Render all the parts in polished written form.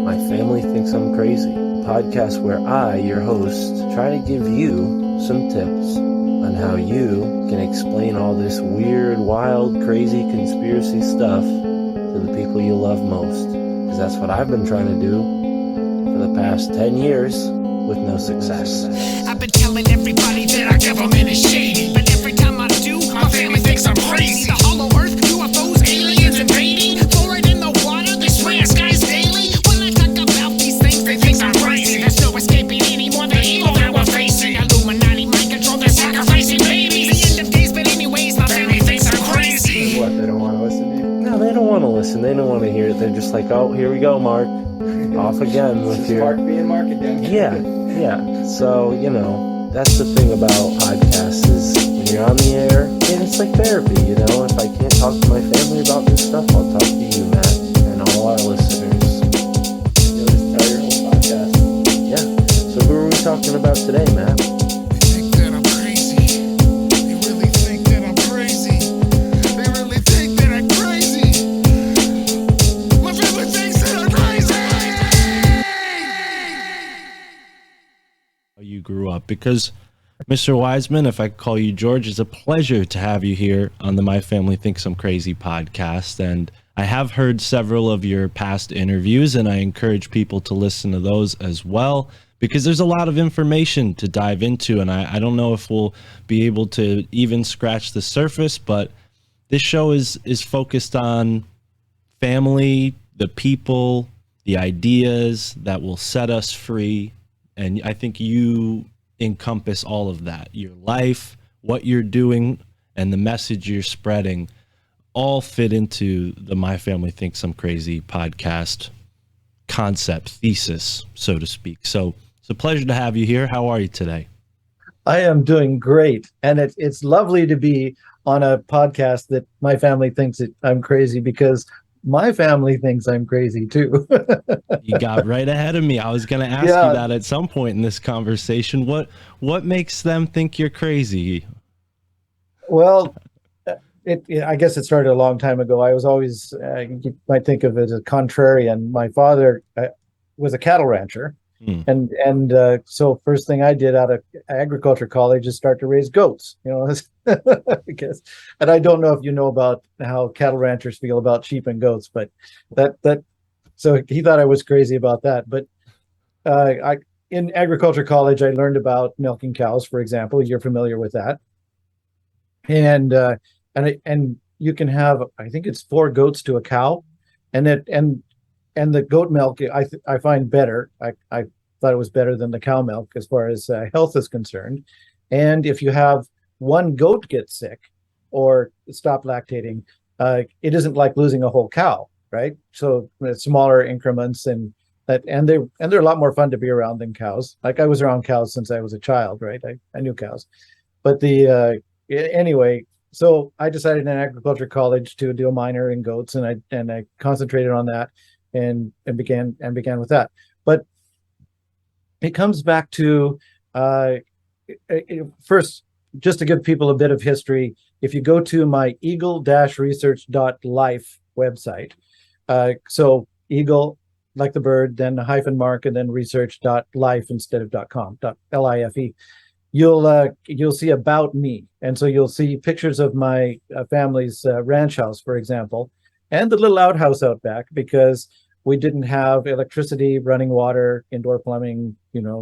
My Family Thinks I'm Crazy, a podcast where I, your host, try to give you some tips on how you can explain all this weird, wild, crazy conspiracy stuff to the people you love most. Because that's what I've been trying to do for the past 10 years with no success. I've been telling everybody that our government is shady, but every time I do, my family thinks I'm crazy. The hollow earth, UFOs, aliens invading, fluoride in the water, they spray our skies daily. When I talk about these things, they think I'm crazy. There's no escaping anymore the evil that we're facing. Illuminati mind control, they're sacrificing babies. The end of days, but anyways, my family thinks I'm crazy. What, they don't want to listen to you? No, they don't want to listen. They don't want to hear it. They're just like, oh, here we go, Mark. Off again with your... Mark being Mark again. Yeah. So, that's the thing about podcasts is when you're on the air, and it's like therapy, If I can't talk to my family about this stuff, I'll talk to you, Matt, and all our listeners. You'll just tell your whole podcast. Yeah. So who are we talking about today, Matt? They think that I'm crazy. They really think that I'm crazy. They really think that I'm crazy. My family thinks that I'm crazy. You grew up, because Mr. Wiseman, if I call you George, it's a pleasure to have you here on the My Family Thinks I'm Crazy podcast. And I have heard several of your past interviews, and I encourage people to listen to those as well, because there's a lot of information to dive into. And I don't know if we'll be able to even scratch the surface, but this show is focused on family, the people, the ideas that will set us free. And I think you encompass all of that. Your life, what you're doing, and the message you're spreading all fit into the My Family Thinks I'm Crazy podcast concept, thesis, so to speak. So it's a pleasure to have you here. How are you today? I am doing great. And it's lovely to be on a podcast that my family thinks I'm crazy, because my family thinks I'm crazy too. You got right ahead of me. I was going to ask you that at some point in this conversation. What makes them think you're crazy? Well, I guess it started a long time ago. I was always, you might think of it as a contrarian. My father was a cattle rancher. And so first thing I did out of agriculture college is start to raise goats, because, and I don't know if you know about how cattle ranchers feel about sheep and goats, but so he thought I was crazy about that. But in agriculture college, I learned about milking cows, for example. You're familiar with that. And you can have, I think it's 4 goats to a cow, and the goat milk I find better. I thought it was better than the cow milk as far as health is concerned. And if you have one goat get sick or stop lactating, it isn't like losing a whole cow, right? So smaller increments, and they're a lot more fun to be around than cows. Like, I was around cows since I was a child, right? I knew cows, but anyway. So I decided in agriculture college to do a minor in goats, and I concentrated on that. And began with that. But it comes back to first, just to give people a bit of history. If you go to my eagle-research.life website, so eagle like the bird, then -mark, and then research.life instead of .com, .life. You'll see about me, and so you'll see pictures of my family's ranch house, for example, and the little outhouse out back, because we didn't have electricity, running water, indoor plumbing,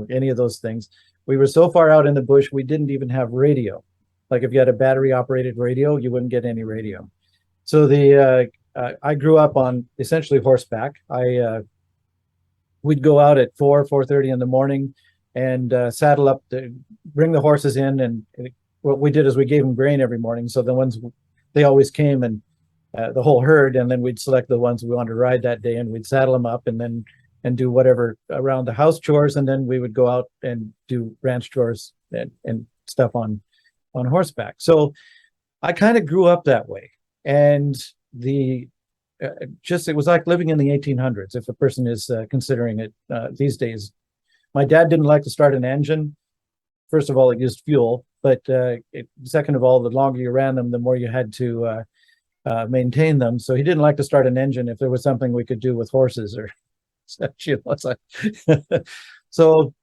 any of those things. We were so far out in the bush, we didn't even have radio. Like, if you had a battery operated radio, you wouldn't get any radio. So I grew up on essentially horseback. We'd go out at 4:30 in the morning and saddle up, bring the horses in. And what we did is we gave them grain every morning. So they always came, and the whole herd, and then we'd select the ones we wanted to ride that day, and we'd saddle them up and do whatever around the house chores, and then we would go out and do ranch chores and stuff on horseback. So I kind of grew up that way, and it was like living in the 1800s, if a person is considering it these days. My dad didn't like to start an engine. First of all, it used fuel, but second of all, the longer you ran them, the more you had to maintain them. So he didn't like to start an engine if there was something we could do with horses You know, it's like so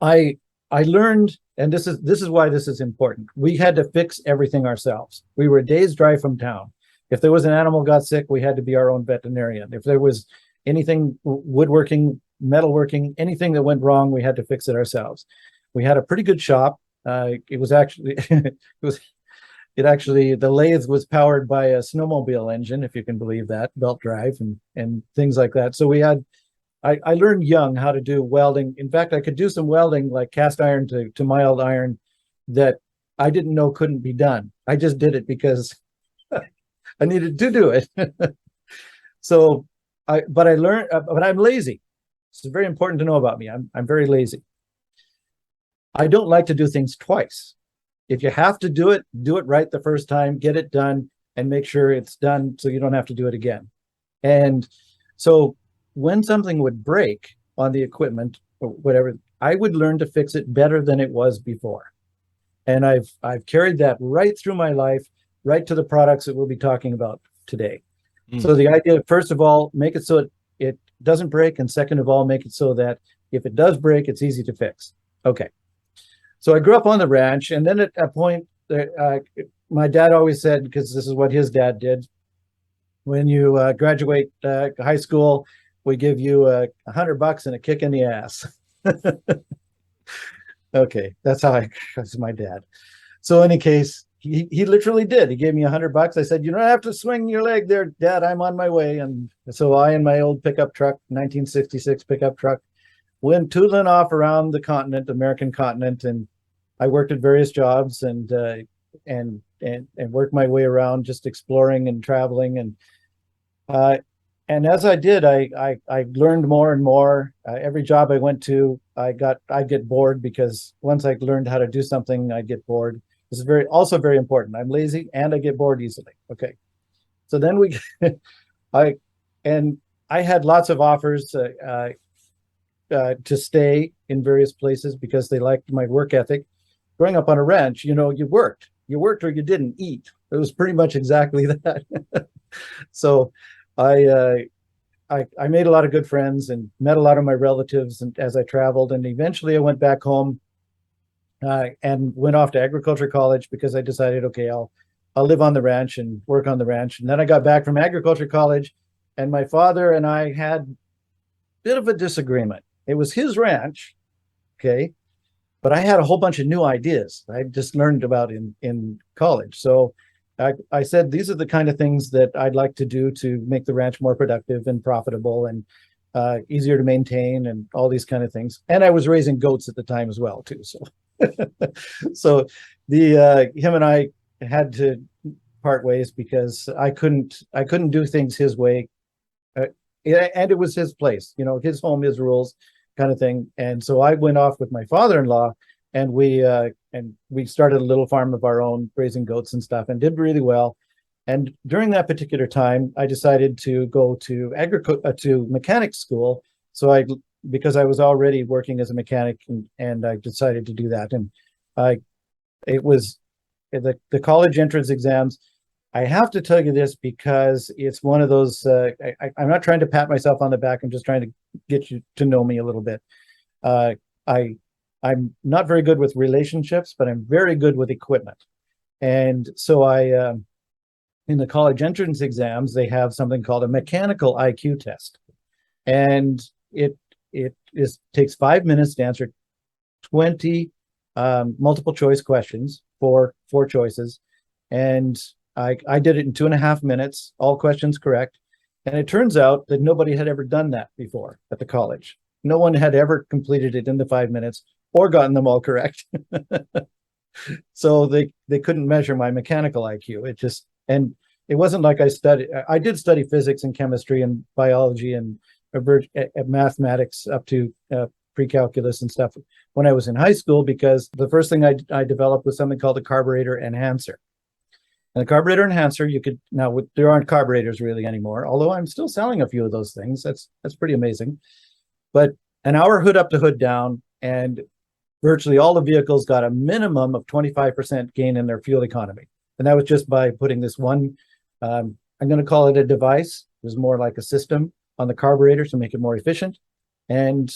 I learned, and this is why this is important. We had to fix everything ourselves. We were a day's drive from town. If there was an animal got sick, we had to be our own veterinarian. If there was anything woodworking, metalworking, anything that went wrong, we had to fix it ourselves. We had a pretty good shop. It was actually the lathe was powered by a snowmobile engine, if you can believe that, belt drive and things like that. So I learned young how to do welding. In fact, I could do some welding like cast iron to mild iron that I didn't know couldn't be done. I just did it because I needed to do it. So but I'm lazy. It's very important to know about me. I'm very lazy. I don't like to do things twice. If you have to do it right the first time, get it done, and make sure it's done so you don't have to do it again. And so when something would break on the equipment or whatever, I would learn to fix it better than it was before. And I've carried that right through my life, right to the products that we'll be talking about today. So the idea, first of all, make it so it doesn't break, and second of all, make it so that if it does break, it's easy to fix. Okay. So I grew up on the ranch, and then at a point, my dad always said, because this is what his dad did, when you graduate high school, we give you $100 and a kick in the ass. Okay, that's my dad. So in any case, he literally did. He gave me $100. I said, you don't have to swing your leg there, Dad. I'm on my way. And so I and my old pickup truck, 1966 pickup truck, went tootling off around the continent, American continent, and I worked at various jobs and worked my way around, just exploring and traveling. And as I did, I learned more and more. Every job I went to, I'd get bored, because once I learned how to do something, I'd get bored. This is also very important. I'm lazy and I get bored easily. Okay, so then I had lots of offers to stay in various places because they liked my work ethic. Growing up on a ranch, you worked or you didn't eat. It was pretty much exactly that. So I made a lot of good friends and met a lot of my relatives as I traveled, and eventually I went back home and went off to agriculture college because I decided, okay, I'll live on the ranch and work on the ranch. And then I got back from agriculture college, and my father and I had a bit of a disagreement. It was his ranch, okay, but I had a whole bunch of new ideas I just learned about in college. So I said, these are the kind of things that I'd like to do to make the ranch more productive and profitable and easier to maintain and all these kind of things. And I was raising goats at the time as well, too. So, so him and I had to part ways because I couldn't do things his way. And it was his place, his home, his rules kind of thing. And so I went off with my father-in-law, and we started a little farm of our own, raising goats and stuff, and did really well. And during that particular time, I decided to go to mechanic school. So because I was already working as a mechanic, and I decided to do that. And it was the college entrance exams. I have to tell you this because it's one of those, I'm not trying to pat myself on the back. I'm just trying to get you to know me a little bit. I'm not very good with relationships, but I'm very good with equipment. And so in the college entrance exams, they have something called a mechanical IQ test. And it takes 5 minutes to answer 20 multiple choice questions, four choices. And I did it in 2.5 minutes, all questions correct. And it turns out that nobody had ever done that before at the college. No one had ever completed it in the 5 minutes or gotten them all correct. So they couldn't measure my mechanical IQ. It wasn't like I did study physics and chemistry and biology and mathematics up to pre-calculus and stuff when I was in high school, because the first thing I developed was something called a carburetor enhancer. And the carburetor enhancer, there aren't carburetors really anymore, although I'm still selling a few of those things. That's pretty amazing. But an hour hood up to hood down, and virtually all the vehicles got a minimum of 25% gain in their fuel economy. And that was just by putting this one, I'm going to call it a device. It was more like a system on the carburetor to make it more efficient, and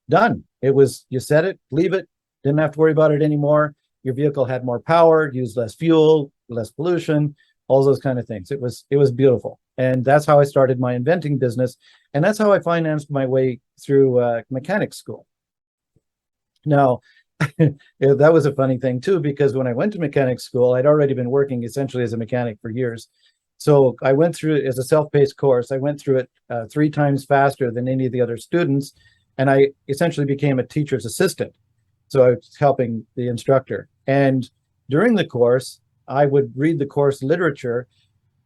done. It was, you set it, leave it, didn't have to worry about it anymore. Your vehicle had more power, used less fuel, less pollution, all those kind of things. It was beautiful. And that's how I started my inventing business. And that's how I financed my way through mechanics school. Now, that was a funny thing too, because when I went to mechanics school, I'd already been working essentially as a mechanic for years. So I went through it as a self-paced course. I went through it 3 times faster than any of the other students. And I essentially became a teacher's assistant. So I was helping the instructor. And during the course, I would read the course literature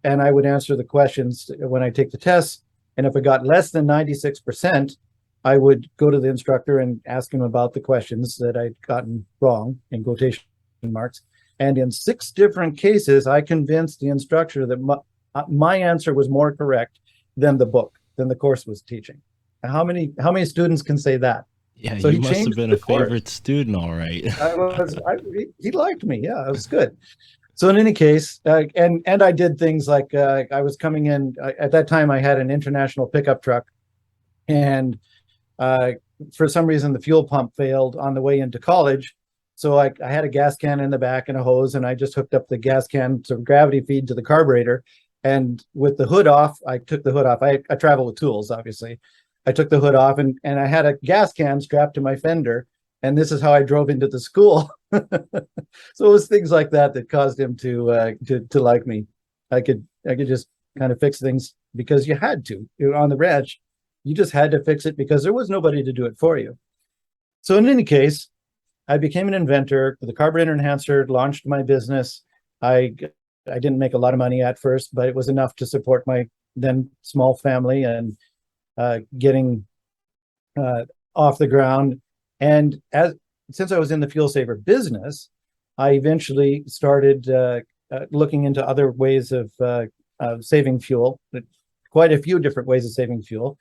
and I would answer the questions when I take the tests. And if I got less than 96%, I would go to the instructor and ask him about the questions that I'd gotten wrong, in quotation marks. And in 6 different cases, I convinced the instructor that my answer was more correct than the book, than the course was teaching. How many students can say that? Yeah, So you he must have changed been the a favorite student, all right. he liked me. Yeah, it was good. So in any case, and I did things like I was coming in at that time. I had an international pickup truck, and for some reason the fuel pump failed on the way into college. So I had a gas can in the back and a hose, and I just hooked up the gas can to gravity feed to the carburetor. And with the hood off, I took the hood off. I travel with tools, obviously. I took the hood off, and I had a gas can strapped to my fender. And this is how I drove into the school. So it was things like that that caused him to like me. I could just kind of fix things because you had to. You were on the ranch, you just had to fix it because there was nobody to do it for you. So in any case, I became an inventor with a carburetor enhancer, launched my business. I didn't make a lot of money at first, but it was enough to support my then small family and getting off the ground. And since I was in the fuel saver business, I eventually started looking into other ways of saving fuel, quite a few different ways of saving fuel.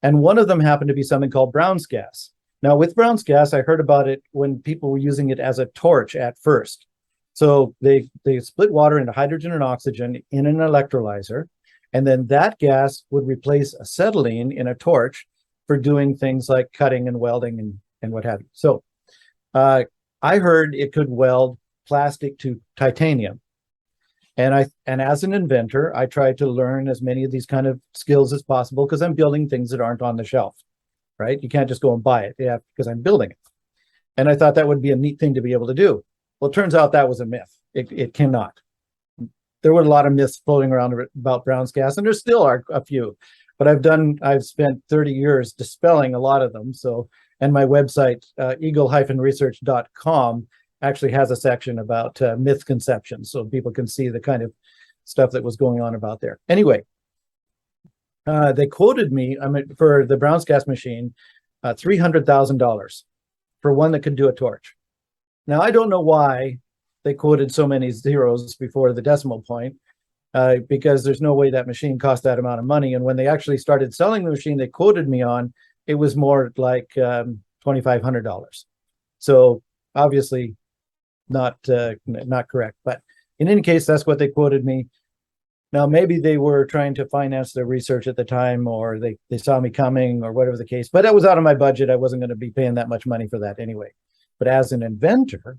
And one of them happened to be something called Brown's gas. Now, with Brown's gas, I heard about it when people were using it as a torch at first. So they split water into hydrogen and oxygen in an electrolyzer, and then that gas would replace acetylene in a torch for doing things like cutting and welding and what have you. So I heard it could weld plastic to titanium. And as an inventor, I tried to learn as many of these kind of skills as possible because I'm building things that aren't on the shelf, right? You can't just go and buy it because I'm building it. And I thought that would be a neat thing to be able to do. Well, it turns out that was a myth. It cannot. There were a lot of myths floating around about Brown's gas, and there still are a few. But I've spent 30 years dispelling a lot of them. So, and my website, eagle-research.com, actually has a section about misconceptions, so people can see the kind of stuff that was going on about there. Anyway, they quoted me for the Brown's gas machine, $300,000 for one that could do a torch. Now, I don't know why they quoted so many zeros before the decimal point, because there's no way that machine cost that amount of money. And when they actually started selling the machine they quoted me on, it was more like $2,500. So obviously not correct. But in any case, that's what they quoted me. Now, maybe they were trying to finance their research at the time, or they saw me coming, or whatever the case. But that was out of my budget. I wasn't going to be paying that much money for that anyway. But as an inventor,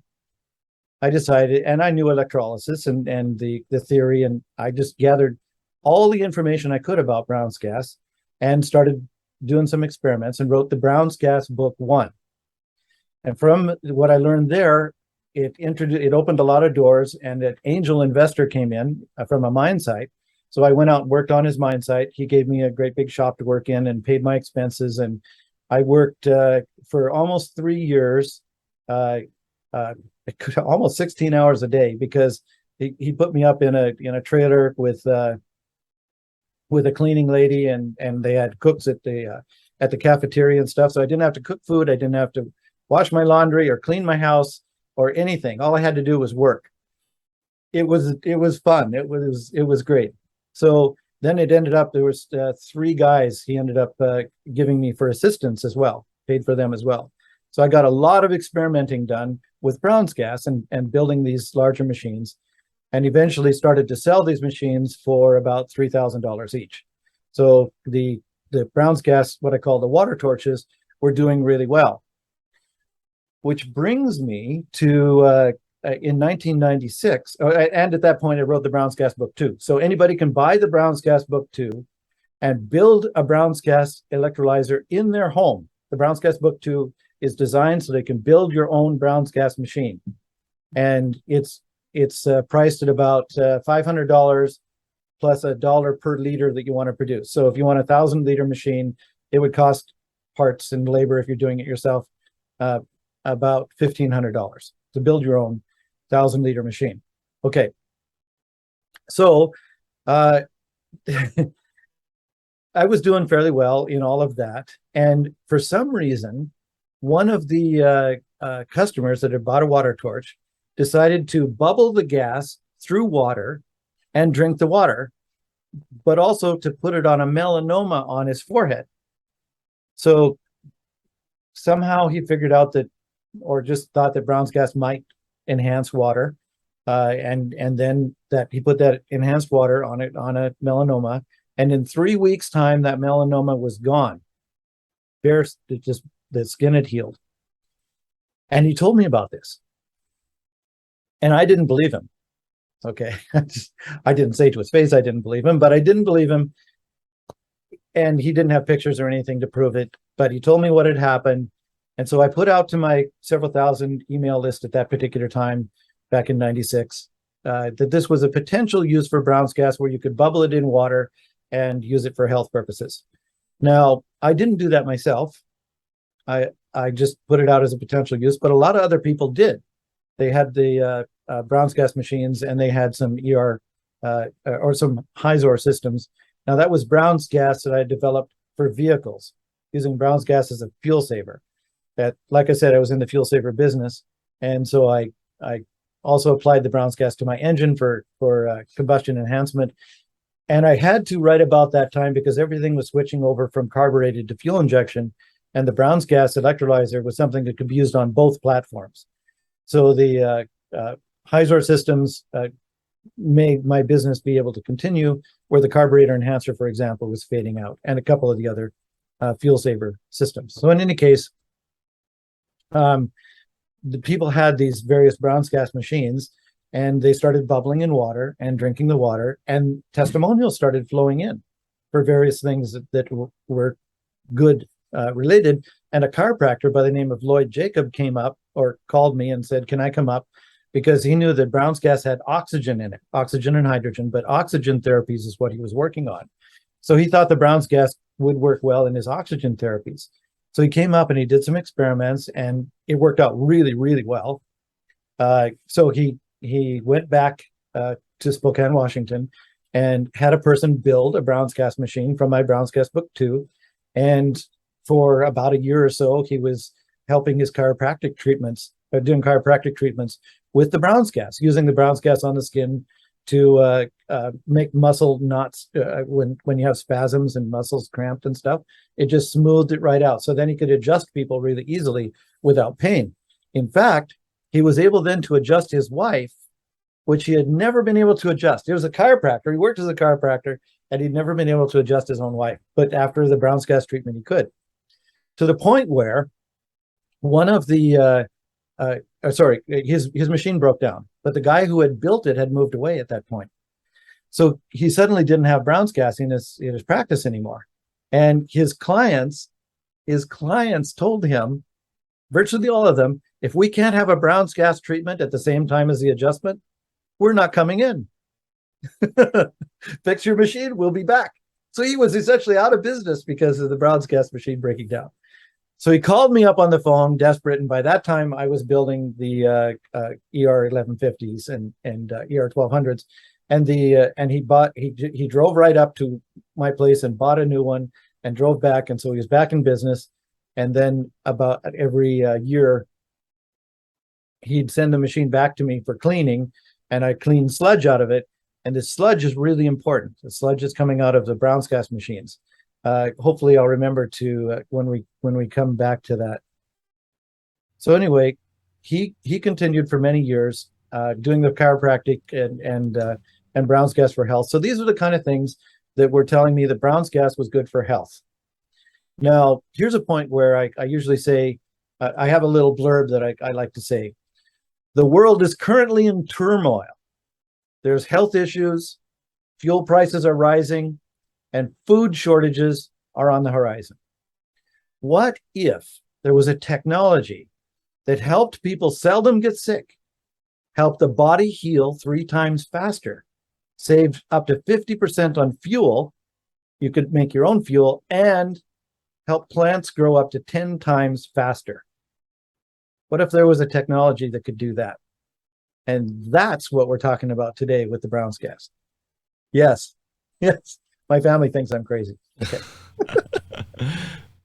I decided, and I knew electrolysis and the theory, and I just gathered all the information I could about Brown's gas and started doing some experiments and wrote the Brown's gas book 1. And from what I learned there, it opened a lot of doors, and an angel investor came in from a mine site. So I went out and worked on his mine site. He gave me a great big shop to work in and paid my expenses. And I worked for almost 3 years, almost 16 hours a day, because he put me up in a trailer with a cleaning lady, and they had cooks at the cafeteria and stuff. So I didn't have to cook food. I didn't have to wash my laundry or clean my house or anything. All I had to do was work. It was fun. It was great. So then it ended up, there was 3 guys he ended up giving me for assistance as well, paid for them as well. So I got a lot of experimenting done with Brown's gas and building these larger machines, and eventually started to sell these machines for about $3,000 each. So the the Brown's gas, what I call the water torches, were doing really well. Which brings me to in 1996, and at that point I wrote the Brown's Gas Book 2. So anybody can buy the Brown's Gas Book 2 and build a Brown's gas electrolyzer in their home. The Brown's Gas Book 2 is designed so they can build your own Brown's gas machine. And it's priced at about $500 plus $1 per liter that you want to produce. So if you want a 1,000-liter machine, it would cost parts and labor, if you're doing it yourself, about $1,500 to build your own 1,000-liter machine. Okay. So I was doing fairly well in all of that. And for some reason, one of the customers that had bought a water torch decided to bubble the gas through water and drink the water, but also to put it on a melanoma on his forehead. So somehow he figured out that, or just thought that Brown's gas might enhance water, and then that he put that enhanced water on it on a melanoma, and in 3 weeks' time that melanoma was gone. The skin had healed, and he told me about this, and I didn't believe him. Okay, I didn't say to his face I didn't believe him, but I didn't believe him, and he didn't have pictures or anything to prove it. But he told me what had happened. And so I put out to my several thousand email list at that particular time, back in 96, that this was a potential use for Brown's gas where you could bubble it in water and use it for health purposes. Now, I didn't do that myself. I just put it out as a potential use, but a lot of other people did. They had the Brown's gas machines, and they had some ER or some Hyzor systems. Now, that was Brown's gas that I developed for vehicles, using Brown's gas as a fuel saver. That, like I said, I was in the fuel saver business, and so I also applied the Brown's gas to my engine for combustion enhancement. And I had to write about that time because everything was switching over from carbureted to fuel injection, and the Brown's gas electrolyzer was something that could be used on both platforms. So the Hyzor systems made my business be able to continue, where the carburetor enhancer, for example, was fading out, and a couple of the other fuel saver systems. So in any case, the people had these various Brown's gas machines, and they started bubbling in water and drinking the water, and testimonials started flowing in for various things that were good related. And a chiropractor by the name of Lloyd Jacob came up, or called me and said, can I come up? Because he knew that Brown's gas had oxygen in it, oxygen and hydrogen, but oxygen therapies is what he was working on. So he thought the Brown's gas would work well in his oxygen therapies. So he came up and he did some experiments, and it worked out really, really well. So he went back to Spokane, Washington, and had a person build a Brown's gas machine from my Brown's Gas Book 2. And for about a year or so, he was helping his chiropractic treatments, doing chiropractic treatments with the Brown's gas, using the Brown's gas on the skin to make muscle knots when you have spasms and muscles cramped and stuff. It just smoothed it right out. So then he could adjust people really easily without pain. In fact, he was able then to adjust his wife, which he had never been able to adjust. He was a chiropractor. He worked as a chiropractor, and he'd never been able to adjust his own wife. But after the Brown's gas treatment, he could. To the point where one of the his machine broke down, but the guy who had built it had moved away at that point. So he suddenly didn't have Brown's gas in his practice anymore. And his clients told him, virtually all of them, if we can't have a Brown's gas treatment at the same time as the adjustment, we're not coming in. Fix your machine, we'll be back. So he was essentially out of business because of the Brown's gas machine breaking down. So he called me up on the phone, desperate, and by that time I was building the ER 1150s and ER 1200s, and he drove right up to my place and bought a new one and drove back, and so he was back in business. And then about every year, he'd send the machine back to me for cleaning, and I clean sludge out of it. And the sludge is really important. The sludge is coming out of the Brown's gas machines. Hopefully I'll remember to when we come back to that. So anyway, he continued for many years doing the chiropractic and Brown's gas for health. So these are the kind of things that were telling me that Brown's gas was good for health. Now, here's a point where I usually say, I have a little blurb that I like to say. The world is currently in turmoil. There's health issues, fuel prices are rising, and food shortages are on the horizon. What if there was a technology that helped people seldom get sick, helped the body heal 3 times faster, saved up to 50% on fuel? You could make your own fuel and help plants grow up to 10 times faster. What if there was a technology that could do that? And that's what we're talking about today with the Brown's gas. Yes. Yes. My family thinks I'm crazy. Okay.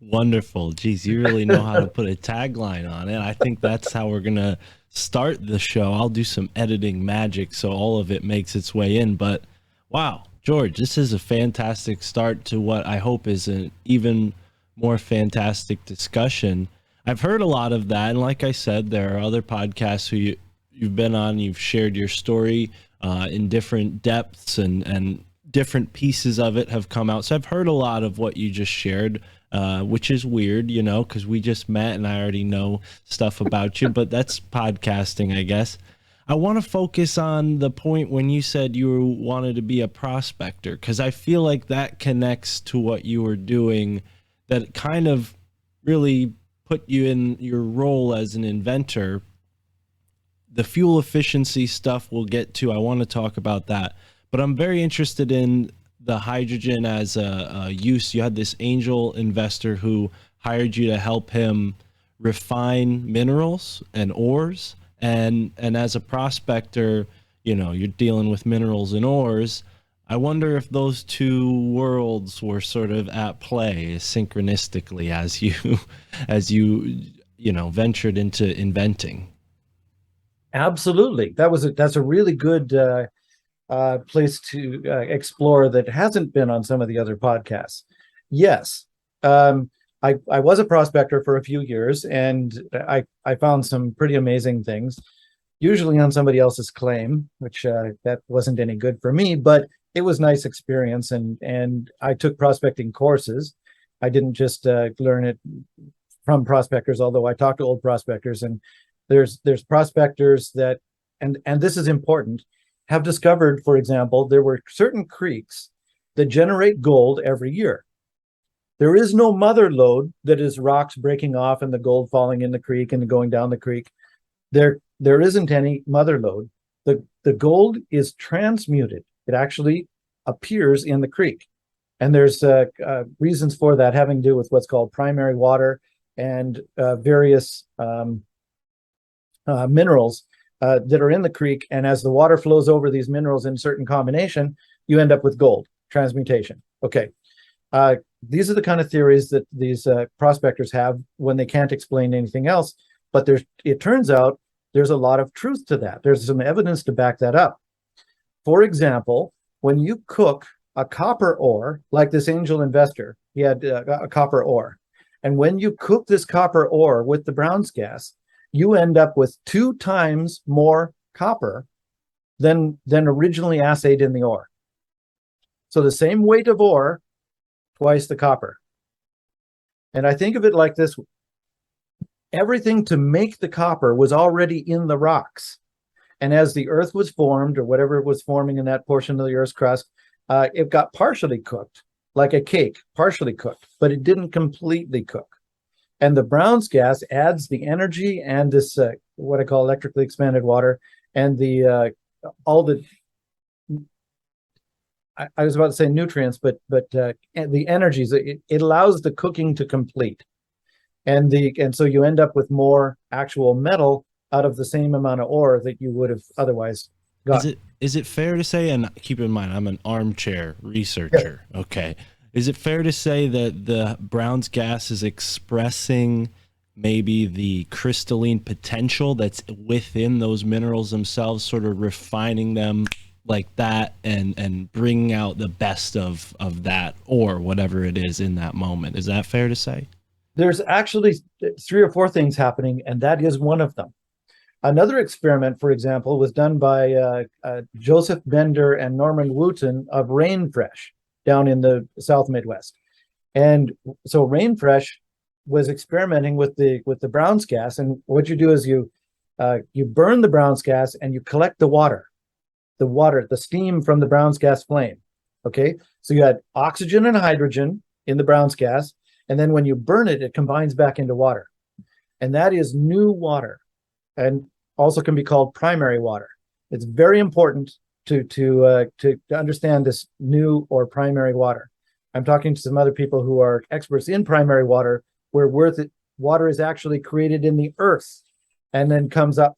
Wonderful. Geez, you really know how to put a tagline on it. I think that's how we're going to start the show. I'll do some editing magic so all of it makes its way in. But wow, George, this is a fantastic start to what I hope is an even more fantastic discussion. I've heard a lot of that. And like I said, there are other podcasts who you've been on, you've shared your story in different depths, and different pieces of it have come out. So I've heard a lot of what you just shared, which is weird, you know, because we just met and I already know stuff about you, but that's podcasting, I guess. I want to focus on the point when you said you wanted to be a prospector, because I feel like that connects to what you were doing, that kind of really put you in your role as an inventor. The fuel efficiency stuff we'll get to. I want to talk about that. But I'm very interested in the hydrogen as a use. You had this angel investor who hired you to help him refine minerals and ores. And as a prospector, you know, you're dealing with minerals and ores. I wonder if those two worlds were sort of at play synchronistically as you know, ventured into inventing. Absolutely. That's a really good place to explore that hasn't been on some of the other podcasts. Yes. I was a prospector for a few years, and I found some pretty amazing things, usually on somebody else's claim, which that wasn't any good for me, but it was nice experience. And I took prospecting courses. I didn't just learn it from prospectors, although I talked to old prospectors, and there's prospectors that, and this is important, have discovered, for example, there were certain creeks that generate gold every year. There is no mother lode that is rocks breaking off and the gold falling in the creek and going down the creek. There isn't any mother lode. The gold is transmuted. It actually appears in the creek. And there's reasons for that, having to do with what's called primary water and various minerals that are in the creek. And as the water flows over these minerals in certain combination, you end up with gold, transmutation. Okay. These are the kind of theories that these prospectors have when they can't explain anything else. But it turns out there's a lot of truth to that. There's some evidence to back that up. For example, when you cook a copper ore, like this angel investor, he had a copper ore. And when you cook this copper ore with the Brown's gas, you end up with 2 times more copper than originally assayed in the ore. So the same weight of ore, twice the copper. And I think of it like this. Everything to make the copper was already in the rocks. And as the earth was formed, or whatever was forming in that portion of the earth's crust, it got partially cooked, like a cake, partially cooked, but it didn't completely cook. And the Brown's gas adds the energy and this, what I call electrically expanded water, and the all the, I was about to say nutrients, but the energies, it allows the cooking to complete. And so you end up with more actual metal out of the same amount of ore that you would have otherwise got. Is it fair to say, and keep in mind, I'm an armchair researcher, yeah. Okay. Is it fair to say that the Brown's gas is expressing maybe the crystalline potential that's within those minerals themselves, sort of refining them like that and bringing out the best of that, or whatever it is in that moment? Is that fair to say? There's actually 3 or 4 things happening, and that is one of them. Another experiment, for example, was done by Joseph Bender and Norman Wooten of Rainfresh down in the South Midwest. And so Rainfresh was experimenting with the Brown's gas, and what you do is you burn the Brown's gas and you collect the steam from the Brown's gas flame. Okay, so you had oxygen and hydrogen in the Brown's gas, and then when you burn it, it combines back into water, and that is new water, and also can be called primary water. It's very important to understand this new or primary water. I'm talking to some other people who are experts in primary water, where water is actually created in the earth and then comes up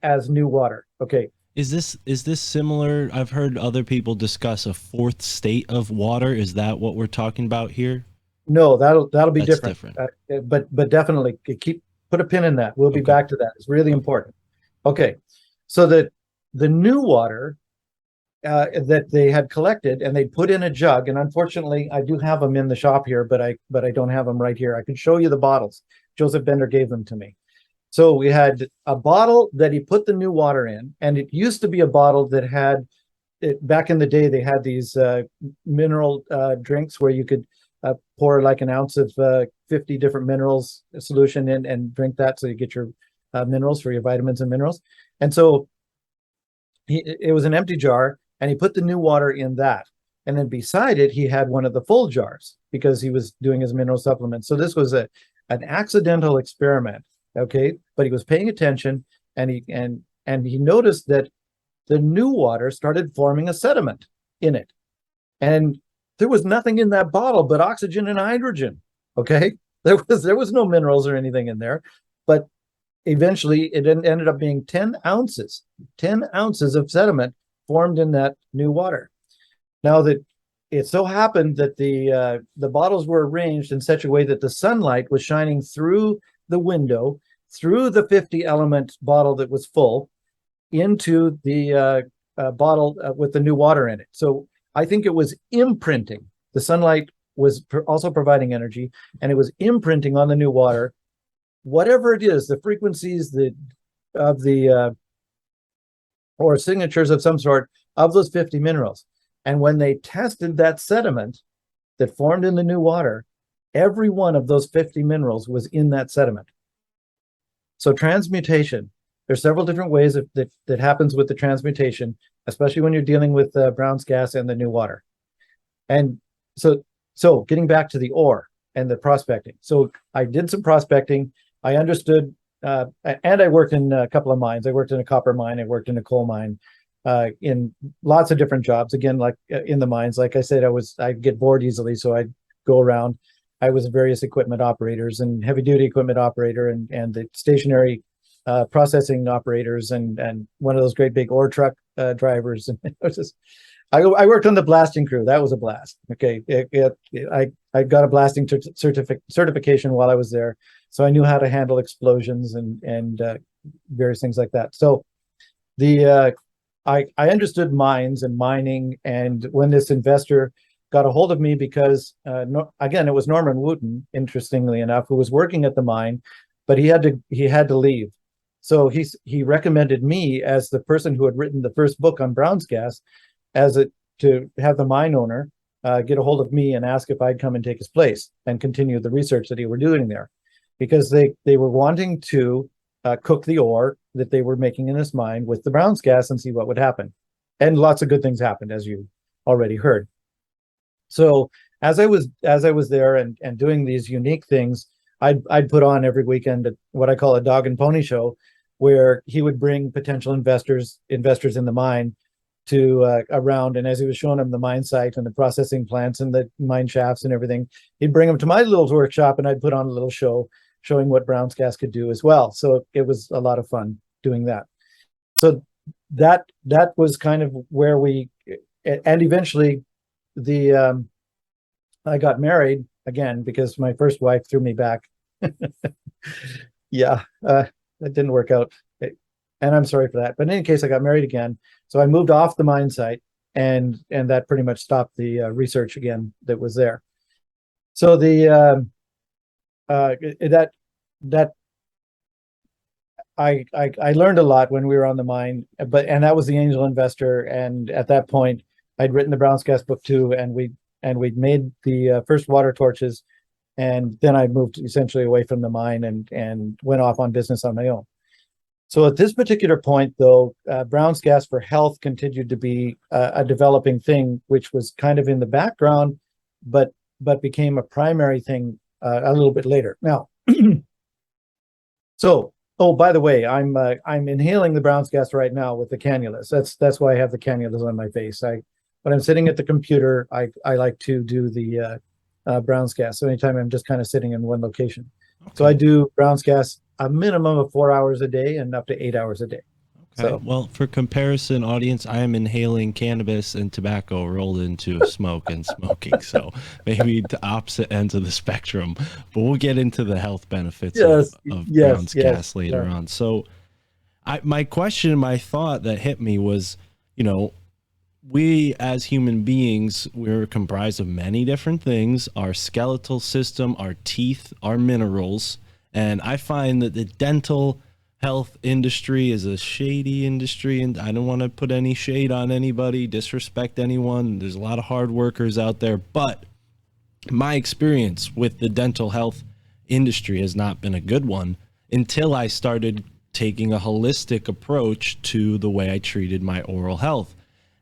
as new water. Okay. Is this similar? I've heard other people discuss a fourth state of water. Is that what we're talking about here? No, that'll be That's different. But definitely put a pin in that. We'll be back to that. It's really important. Okay. So the new water that they had collected and they put in a jug, and unfortunately I do have them in the shop here, but I don't have them right here. I could show you the bottles. Joseph Bender gave them to me. So we had a bottle that he put the new water in, and it used to be a bottle that had back in the day they had these mineral drinks where you could pour like an ounce of 50 different minerals solution in and drink that, so you get your minerals for your vitamins and minerals. And so it was an empty jar, and he put the new water in that. And then beside it, he had one of the full jars because he was doing his mineral supplements. So this was an accidental experiment, okay? But he was paying attention, and he noticed that the new water started forming a sediment in it. And there was nothing in that bottle but oxygen and hydrogen, okay? There was no minerals or anything in there, but eventually it ended up being 10 ounces of sediment formed in that new water. Now that it so happened that the bottles were arranged in such a way that the sunlight was shining through the window, through the 50 element bottle that was full, into the bottle with the new water in it. So I think it was imprinting. The sunlight was also providing energy, and it was imprinting on the new water whatever it is, the frequencies or signatures of some sort of those 50 minerals. And when they tested that sediment that formed in the new water, every one of those 50 minerals was in that sediment. So transmutation, there's several different ways that happens with the transmutation, especially when you're dealing with Brown's gas and the new water. And so getting back to the ore and the prospecting. So I did some prospecting. I understood, and I worked in a couple of mines. I worked in a copper mine. I worked in a coal mine, in lots of different jobs. Again, like in the mines, like I said, I'd get bored easily, so I'd go around. I was various equipment operators and heavy duty equipment operator and the stationary processing operators and one of those great big ore truck drivers. And it was just, I worked on the blasting crew. That was a blast. Okay, I got a blasting certification while I was there, so I knew how to handle explosions and various things like that. So I understood mines and mining, and when this investor got a hold of me because again, it was Norman Wooten, interestingly enough, who was working at the mine, but he had to leave. So he recommended me as the person who had written the first book on Brown's gas, to have the mine owner get a hold of me and ask if I'd come and take his place and continue the research that he were doing there, because they were wanting to cook the ore that they were making in this mine with the Brown's gas and see what would happen. And lots of good things happened, as you already heard. So as I was there and doing these unique things, I'd put on every weekend what I call a dog and pony show, where he would bring potential investors in the mine to around, and as he was showing them the mine site and the processing plants and the mine shafts and everything, he'd bring them to my little workshop, and I'd put on a little show showing what Brown's gas could do as well. So it was a lot of fun doing that. So that was kind of where and eventually I got married again because my first wife threw me back. Yeah, that didn't work out, and I'm sorry for that. But in any case, I got married again. So I moved off the mine site, and that pretty much stopped the research again that was there. So I learned a lot when we were on the mine, and that was the angel investor. And at that point, I'd written the Brown's gas book too, and and we'd made the first water torches, and then I moved essentially away from the mine and went off on business on my own. So at this particular point, though, Brown's gas for health continued to be a developing thing, which was kind of in the background, but became a primary thing a little bit later. Now, so, oh, by the way, I'm inhaling the Brown's gas right now with the cannulas. That's why I have the cannulas on my face. When I'm sitting at the computer, I like to do the Brown's gas. So anytime I'm just kind of sitting in one location. Okay. So I do Brown's gas a minimum of 4 hours a day and up to 8 hours a day. Okay. So, well, for comparison, audience, I am inhaling cannabis and tobacco rolled into smoke and smoking. So maybe the opposite ends of the spectrum. But we'll get into the health benefits of Brown's gas later on. So my question, my thought that hit me was, you know, we as human beings, we're comprised of many different things: our skeletal system, our teeth, our minerals. And I find that the dental health industry is a shady industry, and I don't want to put any shade on anybody, disrespect anyone. There's a lot of hard workers out there, but my experience with the dental health industry has not been a good one until I started taking a holistic approach to the way I treated my oral health.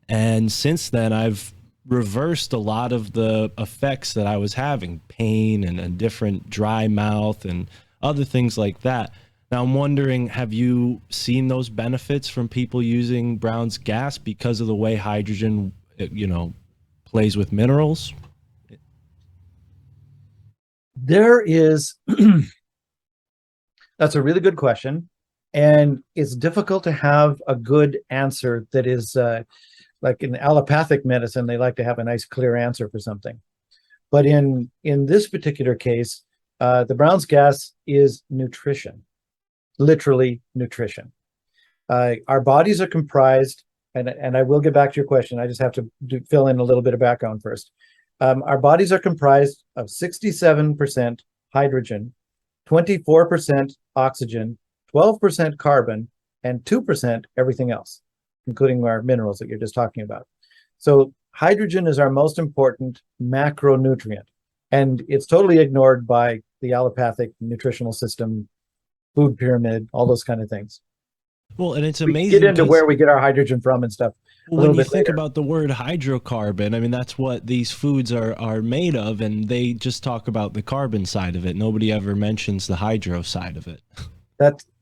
And since then, I've reversed a lot of the effects that I was having, pain and a different dry mouth and other things like that. Now, I'm wondering, have you seen those benefits from people using Brown's gas because of the way hydrogen, you know, plays with minerals? There is, that's a really good question. And it's difficult to have a good answer that is, like in allopathic medicine, they like to have a nice clear answer for something. But in this particular case, the Brown's gas is nutrition, literally nutrition. Our bodies are comprised, and I will get back to your question. I just have to fill in a little bit of background first. Our bodies are comprised of 67% hydrogen, 24% oxygen, 12% carbon, and 2% everything else, including our minerals that you're just talking about. So hydrogen is our most important macronutrient, and it's totally ignored by the allopathic nutritional system, food pyramid, all those kind of things. Well, and it's amazing. We get into where we get our hydrogen from and stuff. When you think about the word hydrocarbon, I mean, that's what these foods are made of, and they just talk about the carbon side of it. Nobody ever mentions the hydro side of it.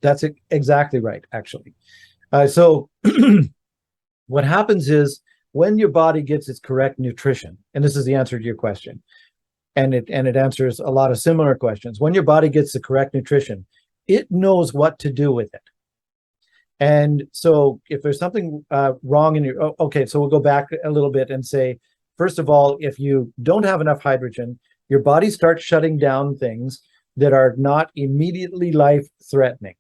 That's exactly right, actually. So what happens is when your body gets its correct nutrition, and this is the answer to your question, and it answers a lot of similar questions. When your body gets the correct nutrition, it knows what to do with it. And so if there's something wrong in your, okay, so we'll go back a little bit and say, first of all, if you don't have enough hydrogen, your body starts shutting down things that are not immediately life-threatening.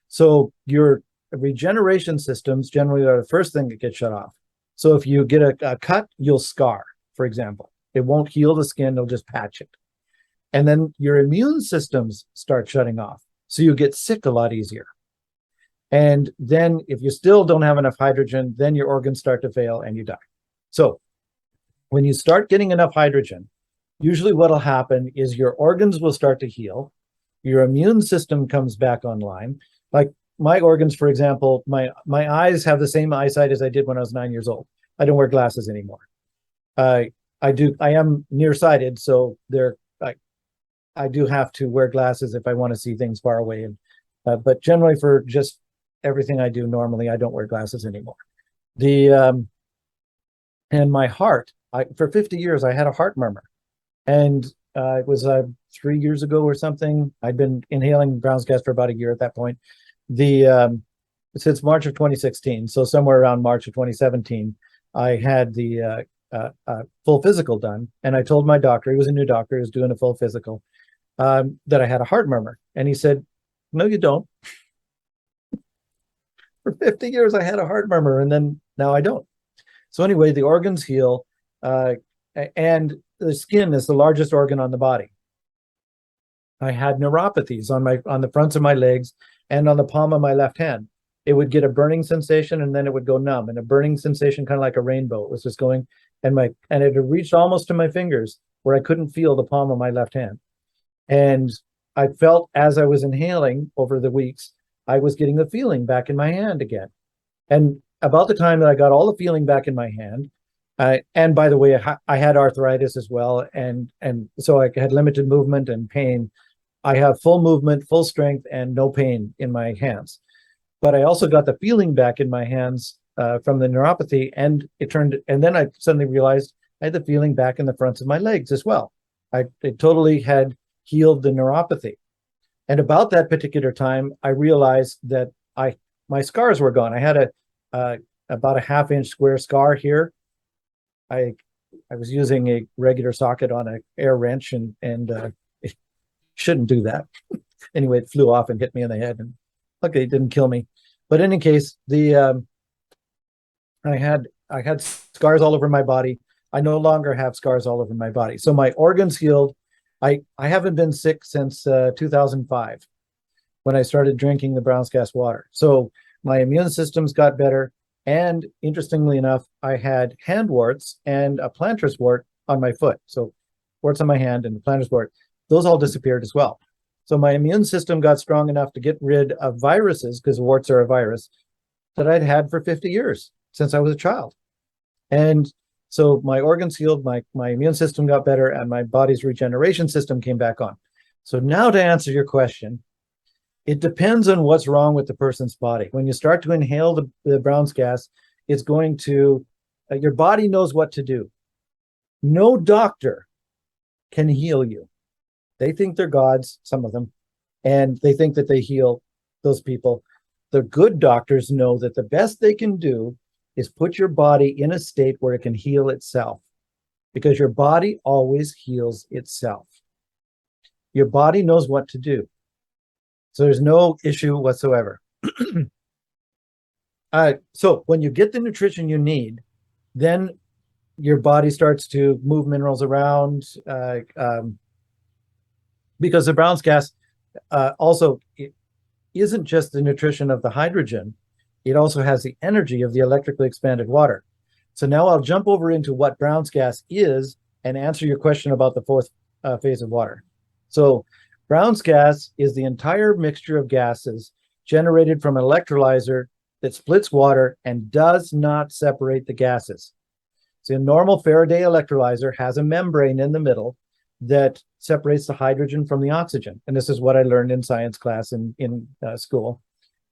So your regeneration systems generally are the first thing that gets shut off. So if you get a cut, you'll scar, for example. It won't heal the skin, it'll just patch it. And then your immune systems start shutting off. So you get sick a lot easier. And then if you still don't have enough hydrogen, then your organs start to fail and you die. So when you start getting enough hydrogen, usually what'll happen is your organs will start to heal. Your immune system comes back online. Like my organs, for example, my eyes have the same eyesight as I did when I was 9 years old. I don't wear glasses anymore. I am nearsighted, so I do have to wear glasses if I want to see things far away. And but generally for just everything I do normally, I don't wear glasses anymore. And my heart, for 50 years, I had a heart murmur. And it was 3 years ago or something. I'd been inhaling Brown's gas for about a year at that point. Since March of 2016, so somewhere around March of 2017, I had the full physical done. And I told my doctor, he was a new doctor, he was doing a full physical, that I had a heart murmur. And he said, no, you don't. For 50 years, I had a heart murmur, and then now I don't. So anyway, the organs heal, and the skin is the largest organ on the body. I had neuropathies on the fronts of my legs and on the palm of my left hand. It would get a burning sensation, and then it would go numb, and a burning sensation kind of like a rainbow. It was just going, and it had reached almost to my fingers where I couldn't feel the palm of my left hand. And I felt as I was inhaling over the weeks, I was getting the feeling back in my hand again. And about the time that I got all the feeling back in my hand, and by the way, I had arthritis as well, and so I had limited movement and pain. I have full movement, full strength, and no pain in my hands. But I also got the feeling back in my hands from the neuropathy, and then I suddenly realized I had the feeling back in the fronts of my legs as well. It totally had healed the neuropathy. And about that particular time, I realized that my scars were gone. I had about a half-inch square scar here. I was using a regular socket on an air wrench, and it shouldn't do that. Anyway, it flew off and hit me in the head, and luckily it didn't kill me. But in any case, I had scars all over my body. I no longer have scars all over my body. So my organs healed. I haven't been sick since 2005 when I started drinking the Brown's Gas water. So my immune systems got better. And interestingly enough, I had hand warts and a plantar's wart on my foot. So warts on my hand and the plantar's wart, those all disappeared as well. So my immune system got strong enough to get rid of viruses, because warts are a virus, that I'd had for 50 years since I was a child. And so my organs healed, my immune system got better, and my body's regeneration system came back on. So now to answer your question, it depends on what's wrong with the person's body. When you start to inhale the Brown's gas, it's going to, your body knows what to do. No doctor can heal you. They think they're gods, some of them, and they think that they heal those people. The good doctors know that the best they can do is put your body in a state where it can heal itself, because your body always heals itself. Your body knows what to do. So there's no issue whatsoever. So when you get the nutrition you need, then your body starts to move minerals around, because the Brown's gas also it isn't just the nutrition of the hydrogen, it also has the energy of the electrically expanded water. So now I'll jump over into what Brown's gas is and answer your question about the fourth phase of water. So Brown's gas is the entire mixture of gases generated from an electrolyzer that splits water and does not separate the gases. So a normal Faraday electrolyzer has a membrane in the middle that separates the hydrogen from the oxygen. And this is what I learned in science class in school.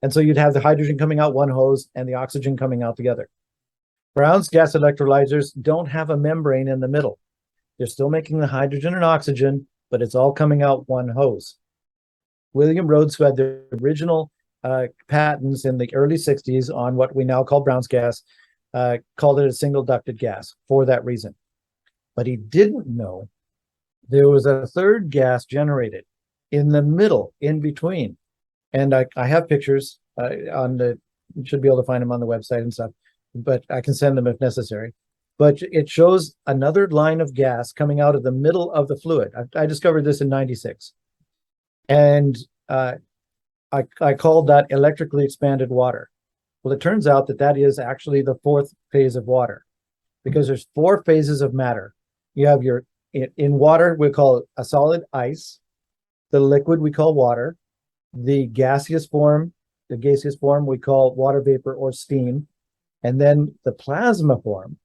And so you'd have the hydrogen coming out one hose and the oxygen coming out the other. Brown's gas electrolyzers don't have a membrane in the middle. They're still making the hydrogen and oxygen, but it's all coming out one hose. William Rhodes, who had the original patents in the early 60s on what we now call Brown's gas, called it a single ducted gas for that reason. But he didn't know there was a third gas generated in the middle, in between. And I have pictures you should be able to find them on the website and stuff, but I can send them if necessary. But it shows another line of gas coming out of the middle of the fluid. I discovered this in '96. And I called that electrically expanded water. Well, it turns out that that is actually the fourth phase of water, because there's four phases of matter. You have in water, we call it a solid ice. The liquid we call water. The gaseous form we call water vapor or steam. And then the plasma form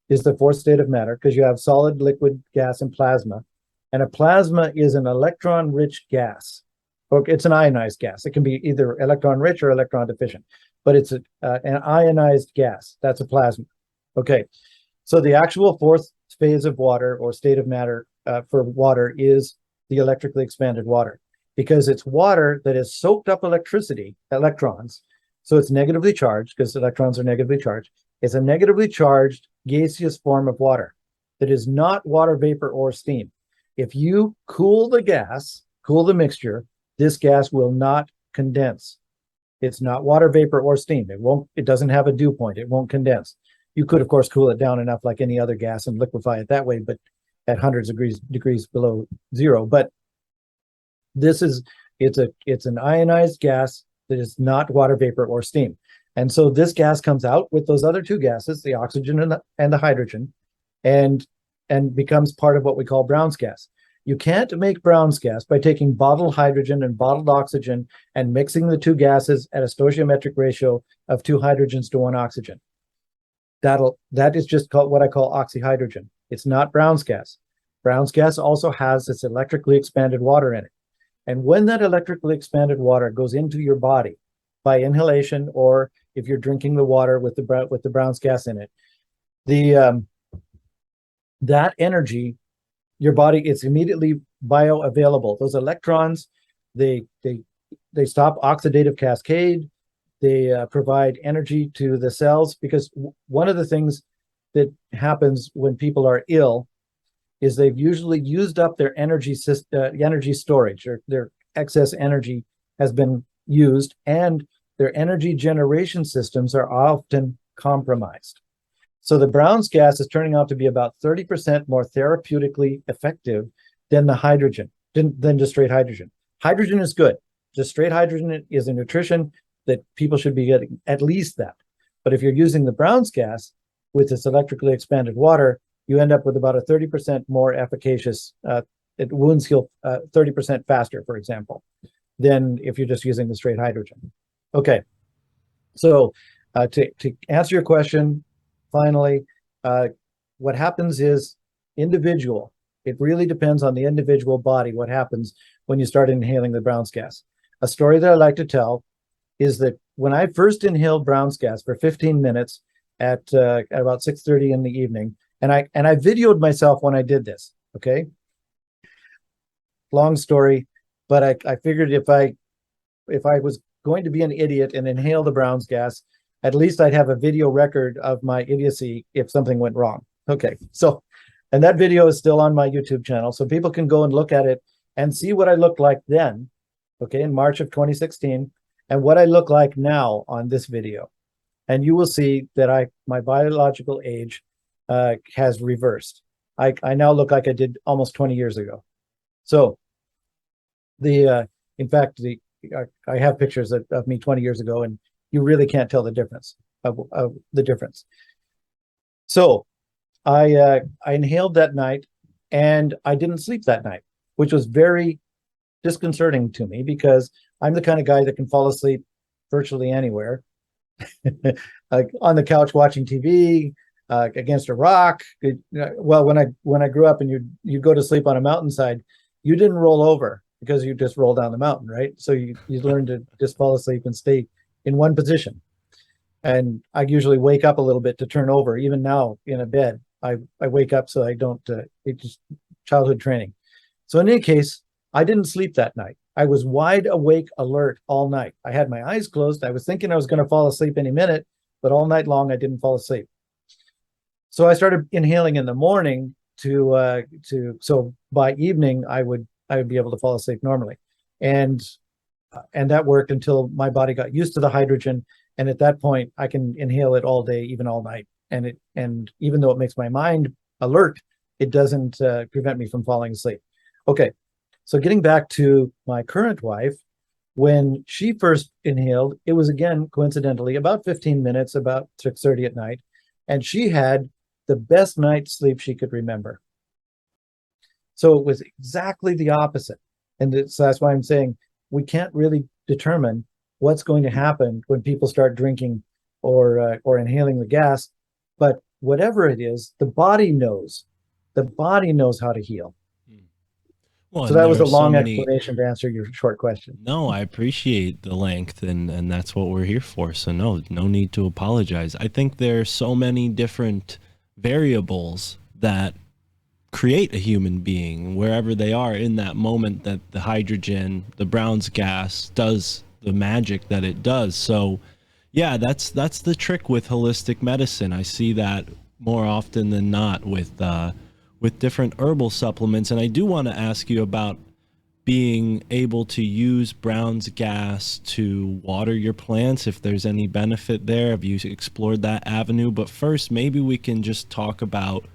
is the fourth state of matter, because you have solid, liquid, gas, and plasma. And a plasma is an electron-rich gas. Or it's an ionized gas. It can be either electron-rich or electron-deficient, but it's an ionized gas. That's a plasma. Okay, so the actual fourth phase of water or state of matter for water is the electrically expanded water, because it's water that has soaked up electrons. So it's negatively charged, because electrons are negatively charged. It's a negatively charged gaseous form of water that is not water vapor or steam. If you cool the mixture, this gas will not condense. It's not water vapor or steam. It doesn't have a dew point. It won't condense. You could, of course, cool it down enough like any other gas and liquefy it that way, but at hundreds of degrees below zero. But it's an ionized gas that is not water vapor or steam. And so this gas comes out with those other two gases, the oxygen and the hydrogen. and becomes part of what we call Brown's gas. You can't make Brown's gas by taking bottled hydrogen and bottled oxygen and mixing the two gases at a stoichiometric ratio of 2 hydrogens to 1 oxygen. That is just called what I call oxyhydrogen. It's not Brown's gas. Brown's gas also has this electrically expanded water in it. And when that electrically expanded water goes into your body by inhalation, or if you're drinking the water with the Brown's gas in it, that energy, your body, it's immediately bioavailable. Those electrons, they stop oxidative cascade. They provide energy to the cells, because one of the things that happens when people are ill is they've usually used up their energy storage, or their excess energy has been used, and their energy generation systems are often compromised. So the Brown's gas is turning out to be about 30% more therapeutically effective than the hydrogen, than just straight hydrogen. Hydrogen is good. Just straight hydrogen is a nutrition that people should be getting, at least that. But if you're using the Brown's gas with this electrically expanded water, you end up with about a 30% more efficacious, wounds heal 30% faster, for example, than if you're just using the straight hydrogen. Okay, so to answer your question, finally, what happens is individual. It really depends on the individual body what happens when you start inhaling the Brown's gas. A story that I like to tell is that when I first inhaled Brown's gas for 15 minutes at about 6:30 in the evening, and I videoed myself when I did this, okay? Long story, but I figured if I was going to be an idiot and inhale the Brown's gas, at least I'd have a video record of my idiocy if something went wrong. Okay, so, and that video is still on my YouTube channel, so people can go and look at it and see what I looked like then, okay, in March of 2016, and what I look like now on this video. And you will see that my biological age has reversed. I now look like I did almost 20 years ago. So in fact, I have pictures of me 20 years ago, and you really can't tell the difference of the difference. So I inhaled that night, and I didn't sleep that night, which was very disconcerting to me, because I'm the kind of guy that can fall asleep virtually anywhere. Like on the couch watching TV, against a rock. Well, when I grew up and you go to sleep on a mountainside, you didn't roll over because you just roll down the mountain, right? So you learn to just fall asleep and stay in one position. And I usually wake up a little bit to turn over. Even now in a bed, I wake up so I don't, it's just childhood training. So in any case, I didn't sleep that night. I was wide awake, alert all night. I had my eyes closed. I was thinking I was going to fall asleep any minute, but all night long I didn't fall asleep. So I started inhaling in the morning so by evening I would be able to fall asleep normally, and that worked until my body got used to the hydrogen, and at that point I can inhale it all day, even all night, and even though it makes my mind alert, it doesn't prevent me from falling asleep. Okay. So getting back to my current wife, when she first inhaled, it was, again, coincidentally, about 15 minutes, about 6:30 at night, and she had the best night's sleep she could remember. So it was exactly the opposite. And so that's why I'm saying we can't really determine what's going to happen when people start drinking or inhaling the gas. But whatever it is, the body knows. The body knows how to heal. Well, so that was a long so explanation to answer your short question. No, I appreciate the length, and that's what we're here for. So no need to apologize. I think there's so many different variables that create a human being wherever they are in that moment, that the hydrogen, the Brown's gas, does the magic that it does. So yeah, that's the trick with holistic medicine. I see that more often than not with different herbal supplements. And I do want to ask you about being able to use Brown's gas to water your plants, if there's any benefit there. Have you explored that avenue? But first, maybe we can just talk about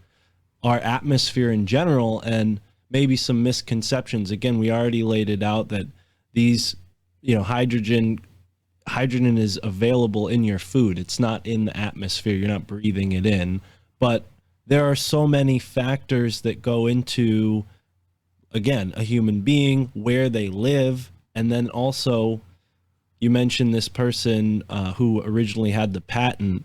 our atmosphere in general and maybe some misconceptions. Again, we already laid it out that these, hydrogen is available in your food. It's not in the atmosphere. You're not breathing it in. But there are so many factors that go into, again, a human being, where they live, and then also you mentioned this person who originally had the patent.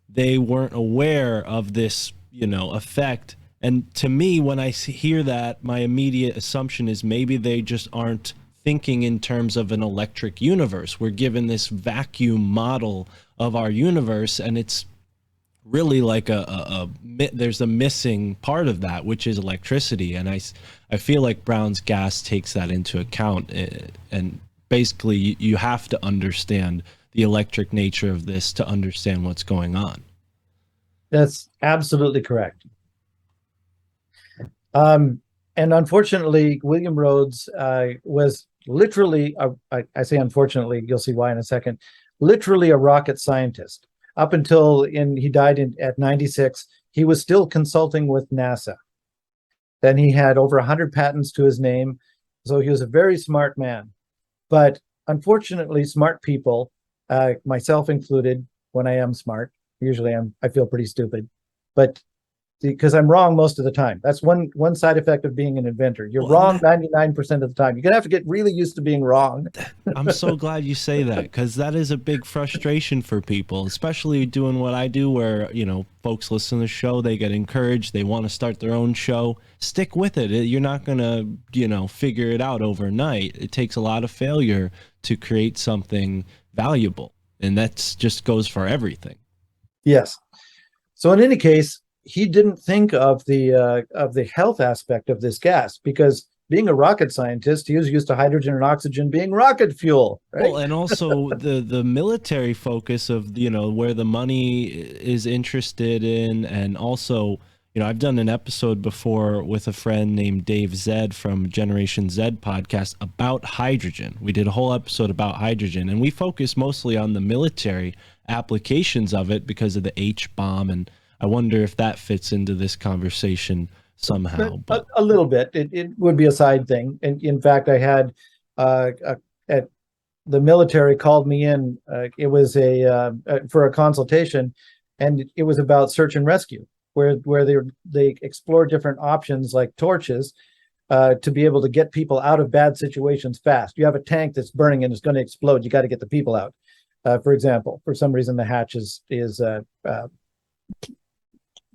They weren't aware of this, effect. And to me, when I hear that, my immediate assumption is maybe they just aren't thinking in terms of an electric universe. We're given this vacuum model of our universe, and it's really like there's a missing part of that, which is electricity. And I feel like Brown's gas takes that into account. And basically, you have to understand the electric nature of this to understand what's going on. That's absolutely correct. And unfortunately, William Rhodes was literally, I say unfortunately, you'll see why in a second, literally a rocket scientist. Up until he died at 96, he was still consulting with NASA. Then he had over 100 patents to his name. So he was a very smart man. But unfortunately, smart people, myself included, when I am smart, usually I feel pretty stupid, but because I'm wrong most of the time. That's one side effect of being an inventor. You're wrong 99% of the time. You're gonna have to get really used to being wrong. I'm so glad you say that, because that is a big frustration for people, especially doing what I do, where folks listen to the show, they get encouraged, they want to start their own show. Stick with it. You're not gonna figure it out overnight. It takes a lot of failure to create something valuable, and that's just goes for everything. Yes. So in any case, he didn't think of the health aspect of this gas, because being a rocket scientist, he was used to hydrogen and oxygen being rocket fuel. Right? Well, and also the military focus of where the money is interested in, and also I've done an episode before with a friend named Dave Zed from Generation Z podcast about hydrogen. We did a whole episode about hydrogen, and we focus mostly on the military applications of it because of the H-bomb, and I wonder if that fits into this conversation somehow. But a little bit. It would be a side thing. And in fact, I had at the military called me in. It was for a consultation, and it was about search and rescue, where they explore different options like torches to be able to get people out of bad situations fast. You have a tank that's burning and it's going to explode. You got to get the people out. For example, for some reason the hatch is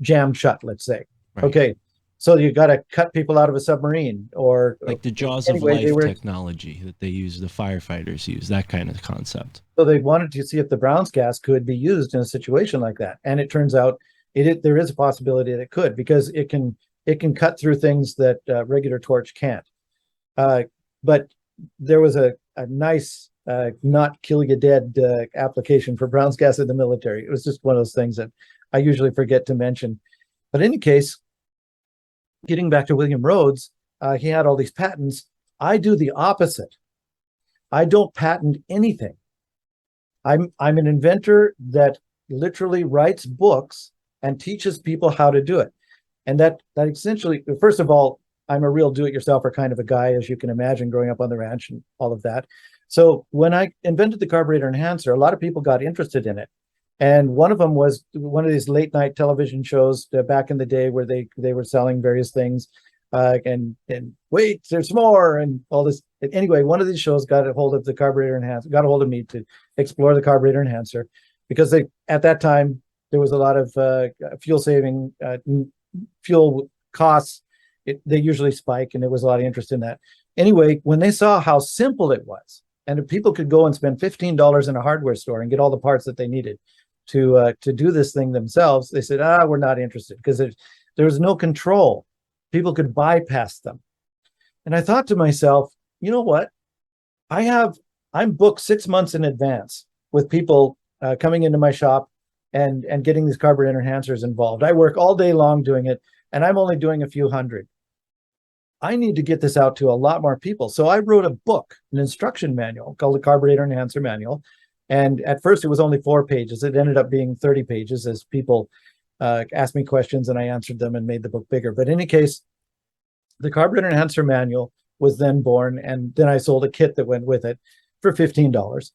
jammed shut, let's say. Right. Okay, so you got to cut people out of a submarine, or like the Jaws of Life technology that they use, the firefighters use, that kind of concept. So they wanted to see if the Brown's gas could be used in a situation like that, and it turns out there is a possibility that it could, because it can cut through things that regular torch can't. But there was a nice not kill you dead application for Brown's gas in the military. It was just one of those things that I usually forget to mention. But in any case, getting back to William Rhodes, he had all these patents. I do the opposite. I don't patent anything. I'm an inventor that literally writes books and teaches people how to do it. And that essentially, first of all, I'm a real do-it-yourselfer kind of a guy, as you can imagine, growing up on the ranch and all of that. So when I invented the carburetor enhancer, a lot of people got interested in it. And one of them was one of these late night television shows back in the day where they were selling various things, and wait, there's more and all this. Anyway, one of these shows got a hold of the carburetor enhancer, got a hold of me to explore the carburetor enhancer, because at that time there was a lot of fuel saving, fuel costs. They usually spike, and there was a lot of interest in that. Anyway, when they saw how simple it was, and if people could go and spend $15 in a hardware store and get all the parts that they needed to do this thing themselves, they said, we're not interested, because there was no control. People could bypass them. And I thought to myself, you know what? I'm booked 6 months in advance with people coming into my shop and getting these carburetor enhancers involved. I work all day long doing it, and I'm only doing a few hundred. I need to get this out to a lot more people. So I wrote a book, an instruction manual called the Carburetor Enhancer Manual. And at first it was only 4 pages. It ended up being 30 pages as people asked me questions and I answered them and made the book bigger. But in any case, the Carburetor Enhancer Manual was then born. And then I sold a kit that went with it for $15.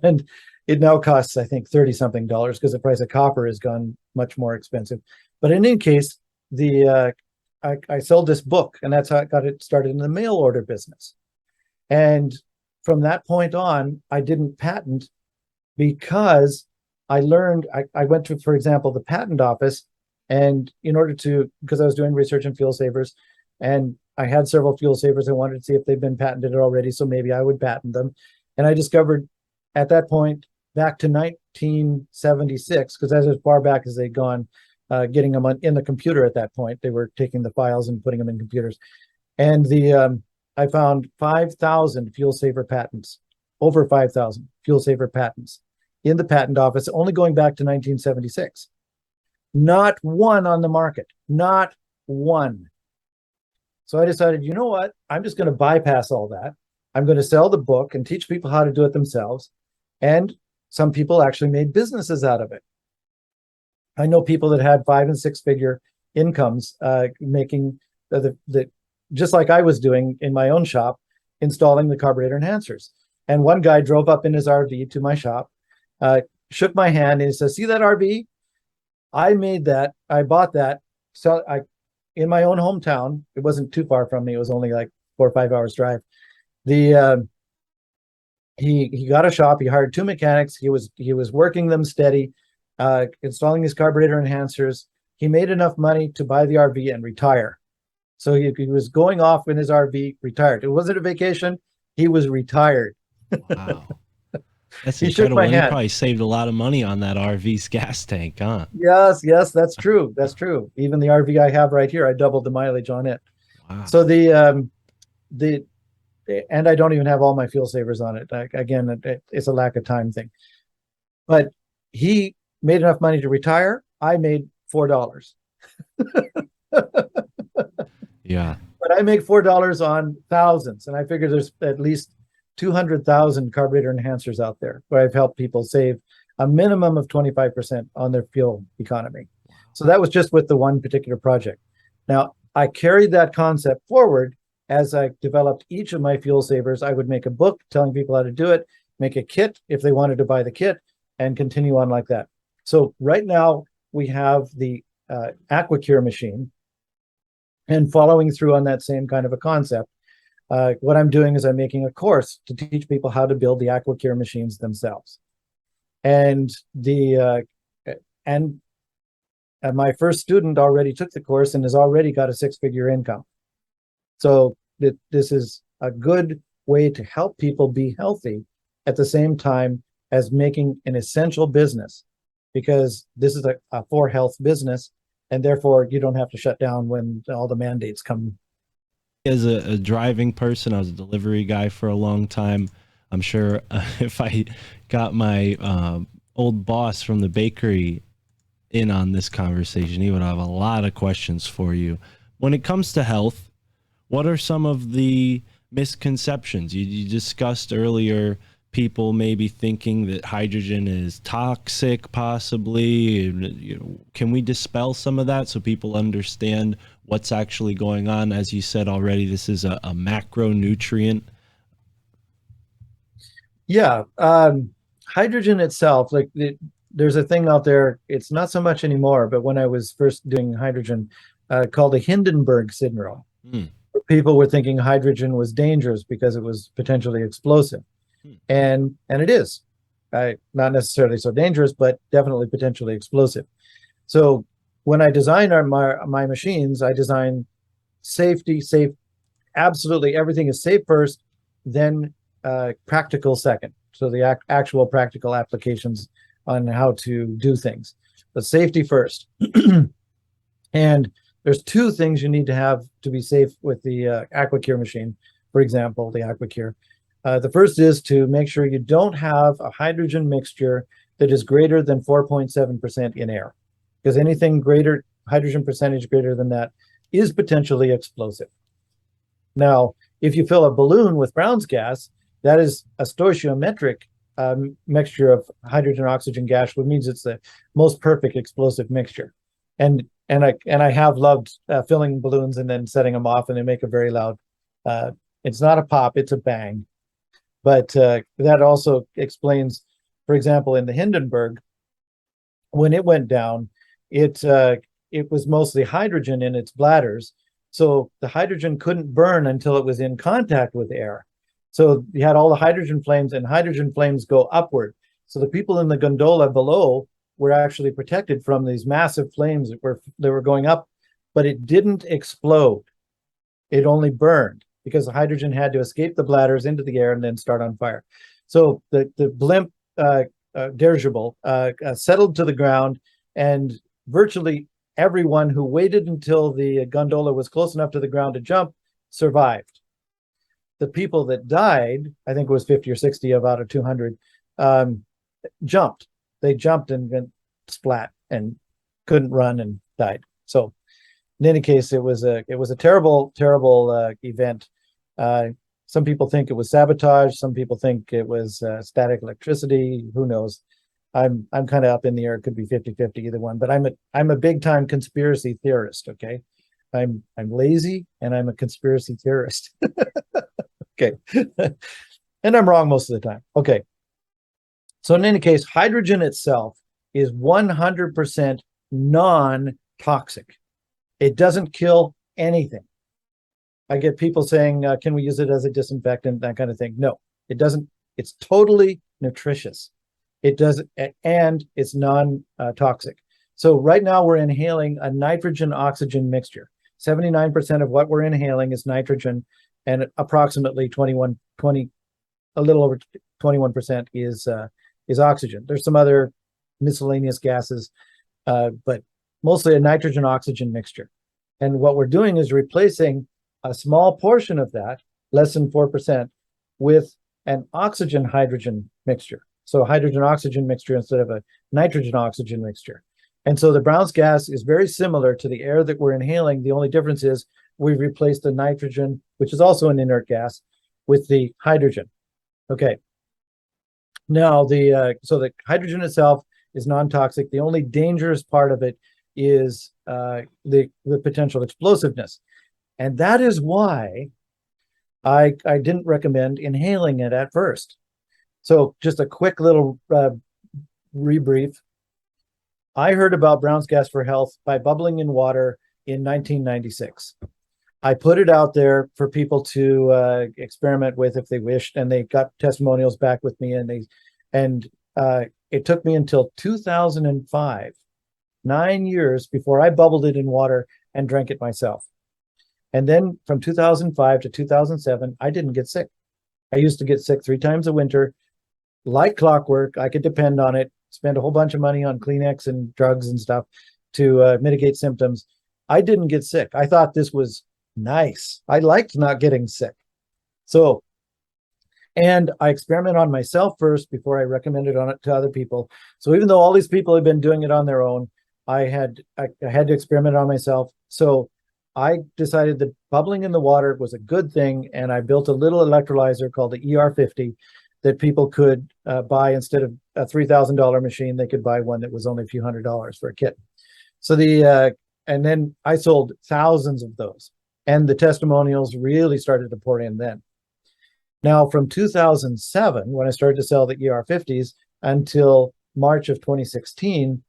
And it now costs, I think, $30-something because the price of copper has gone much more expensive. But in any case, I sold this book, and that's how I got it started in the mail order business. And from that point on, I didn't patent because I learned, I went to, for example, the patent office, and because I was doing research in fuel savers, and I had several fuel savers, I wanted to see if they've been patented already, so maybe I would patent them. And I discovered at that point, back to 1976, because that's as far back as they'd gone, getting them in the computer at that point. They were taking the files and putting them in computers. And I found 5,000 fuel saver patents, over 5,000 fuel saver patents in the patent office, only going back to 1976. Not one on the market, not one. So I decided, you know what? I'm just going to bypass all that. I'm going to sell the book and teach people how to do it themselves. And some people actually made businesses out of it. I know people that had 5- and 6-figure incomes, making just like I was doing in my own shop, installing the carburetor enhancers. And one guy drove up in his RV to my shop, shook my hand, and he says, "See that RV? I made that. I bought that. So in my own hometown. It wasn't too far from me. It was only like 4 or 5 hours drive. He got a shop. He hired 2 mechanics. He was working them steady, installing these carburetor enhancers. He made enough money to buy the RV and retire. So he was going off in his RV, retired. It wasn't a vacation. He was retired. Wow. That's He shook incredible. my And he hand. probably saved a lot of money on that RV's gas tank, huh? Yes, that's true. That's true. Even the RV I have right here, I doubled the mileage on it. Wow. So and I don't even have all my fuel savers on it. Again, it's a lack of time thing. But he made enough money to retire. I made $4. Yeah. But I make $4 on thousands, and I figure there's at least 200,000 carburetor enhancers out there where I've helped people save a minimum of 25% on their fuel economy. So that was just with the one particular project. Now, I carried that concept forward as I developed each of my fuel savers. I would make a book telling people how to do it, make a kit if they wanted to buy the kit, and continue on like that. So right now we have the AquaCure machine, and following through on that same kind of a concept, what I'm doing is I'm making a course to teach people how to build the AquaCure machines themselves. And my first student already took the course and has already got a 6-figure income. So this is a good way to help people be healthy at the same time as making an essential business, because this is a for health business, and therefore you don't have to shut down when all the mandates come. As a driving person, I was a delivery guy for a long time. I'm sure if I got my old boss from the bakery in on this conversation, he would have a lot of questions for you. When it comes to health, what are some of the misconceptions? You discussed earlier people maybe thinking that hydrogen is toxic, possibly. Can we dispel some of that so people understand what's actually going on? As you said already, this is a macronutrient. Yeah. Hydrogen itself, there's a thing out there, it's not so much anymore, but when I was first doing hydrogen, called the Hindenburg syndrome. People were thinking hydrogen was dangerous because it was potentially explosive. And it is. Not necessarily so dangerous, but definitely potentially explosive. So when I design my machines, I design safe, absolutely everything is safe first, then practical second. So the actual practical applications on how to do things. But safety first. And there's 2 things you need to have to be safe with the AquaCure machine, for example, the AquaCure. The first is to make sure you don't have a hydrogen mixture that is greater than 4.7% in air, because anything greater, hydrogen percentage greater than that, is potentially explosive. Now, if you fill a balloon with Brown's gas, that is a stoichiometric mixture of hydrogen oxygen gas, which means it's the most perfect explosive mixture. And I have loved filling balloons and then setting them off, and they make a very loud. It's not a pop; it's a bang. But that also explains, for example, in the Hindenburg, when it went down, it it was mostly hydrogen in its bladders. So the hydrogen couldn't burn until it was in contact with air. So you had all the hydrogen flames, and hydrogen flames go upward. So the people in the gondola below were actually protected from these massive flames that were going up, but it didn't explode. It only burned because the hydrogen had to escape the bladders into the air and then start on fire. So the blimp dirigible settled to the ground, and virtually everyone who waited until the gondola was close enough to the ground to jump survived. The people that died, I think it was 50 or 60 out of 200, jumped. They jumped and went splat and couldn't run and died. So in any case, it was a terrible event. Some people think it was sabotage. Some people think it was static electricity. Who knows? I'm kind of up in the air. It could be 50-50, either one. But I'm a big time conspiracy theorist. Okay, I'm lazy and I'm a conspiracy theorist. Okay, and I'm wrong most of the time. Okay, so in any case, hydrogen itself is 100% non-toxic. It doesn't kill anything. I get people saying, can we use it as a disinfectant, that kind of thing. No, it doesn't. It's totally nutritious. It doesn't, and it's non-toxic. So right now we're inhaling a nitrogen-oxygen mixture. 79% of what we're inhaling is nitrogen, and approximately a little over 21% is oxygen. There's some other miscellaneous gases, but mostly a nitrogen-oxygen mixture. And what we're doing is replacing a small portion of that, less than 4%, with an oxygen-hydrogen mixture. So hydrogen-oxygen mixture instead of a nitrogen-oxygen mixture. And so the Brown's gas is very similar to the air that we're inhaling. The only difference is we've replaced the nitrogen, which is also an inert gas, with the hydrogen. Okay. Now, so the hydrogen itself is non-toxic. The only dangerous part of it is the potential explosiveness. And that is why I didn't recommend inhaling it at first. So just a quick little rebrief. I heard about Brown's gas for health by bubbling in water in 1996. I put it out there for people to experiment with if they wished, and they got testimonials back with me, and it took me until 2005, 9 years before I bubbled it in water and drank it myself. And then from 2005 to 2007, I didn't get sick. I used to get sick 3 times a winter, like clockwork. I could depend on it, spend a whole bunch of money on Kleenex and drugs and stuff to mitigate symptoms. I didn't get sick. I thought this was nice. I liked not getting sick. So, and I experimented on myself first before I recommended on it to other people. So even though all these people have been doing it on their own, I had to experiment on myself. So I decided that bubbling in the water was a good thing, and I built a little electrolyzer called the ER50 that people could buy. Instead of a $3,000 machine, they could buy one that was only a few $100s for a kit. So and then I sold thousands of those, and the testimonials really started to pour in then. Now, from 2007, when I started to sell the ER50s, until March of 2016,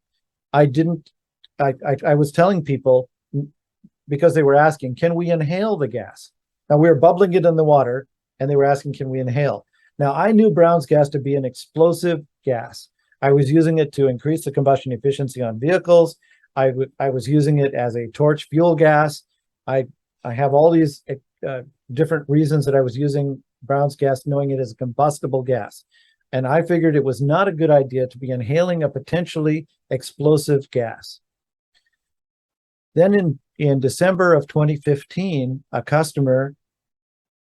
I was telling people, because they were asking, can we inhale the gas? Now, we were bubbling it in the water, and they were asking, can we inhale? Now, I knew Brown's gas to be an explosive gas. I was using it to increase the combustion efficiency on vehicles. I was using it as a torch fuel gas. I have all these different reasons that I was using Brown's gas, knowing it as a combustible gas. And I figured it was not a good idea to be inhaling a potentially explosive gas. Then in December of 2015, a customer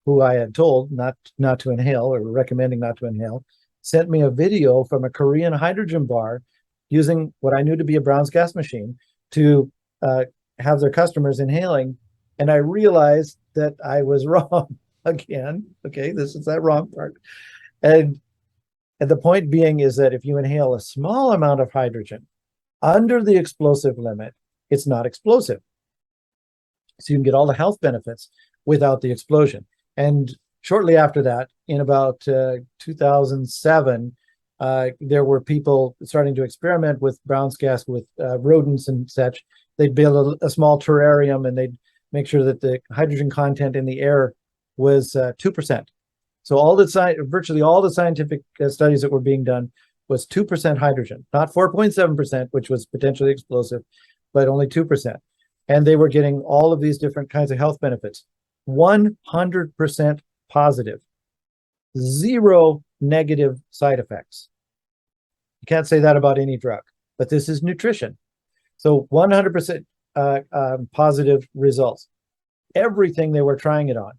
who I had told not to inhale, or recommending not to inhale, sent me a video from a Korean hydrogen bar using what I knew to be a Brown's gas machine to have their customers inhaling. And I realized that I was wrong again. Okay, this is that wrong part. And the point being is that if you inhale a small amount of hydrogen under the explosive limit, it's not explosive. So you can get all the health benefits without the explosion. And shortly after that, in about 2007, there were people starting to experiment with Brown's gas with rodents and such. they'd build a small terrarium and they'd make sure that the hydrogen content in the air was 2%. So virtually all the scientific studies that were being done was 2% hydrogen, not 4.7%, which was potentially explosive, but only 2%. And they were getting all of these different kinds of health benefits. 100% positive, 0 negative side effects. You can't say that about any drug, but this is nutrition. So 100% positive results. Everything they were trying it on.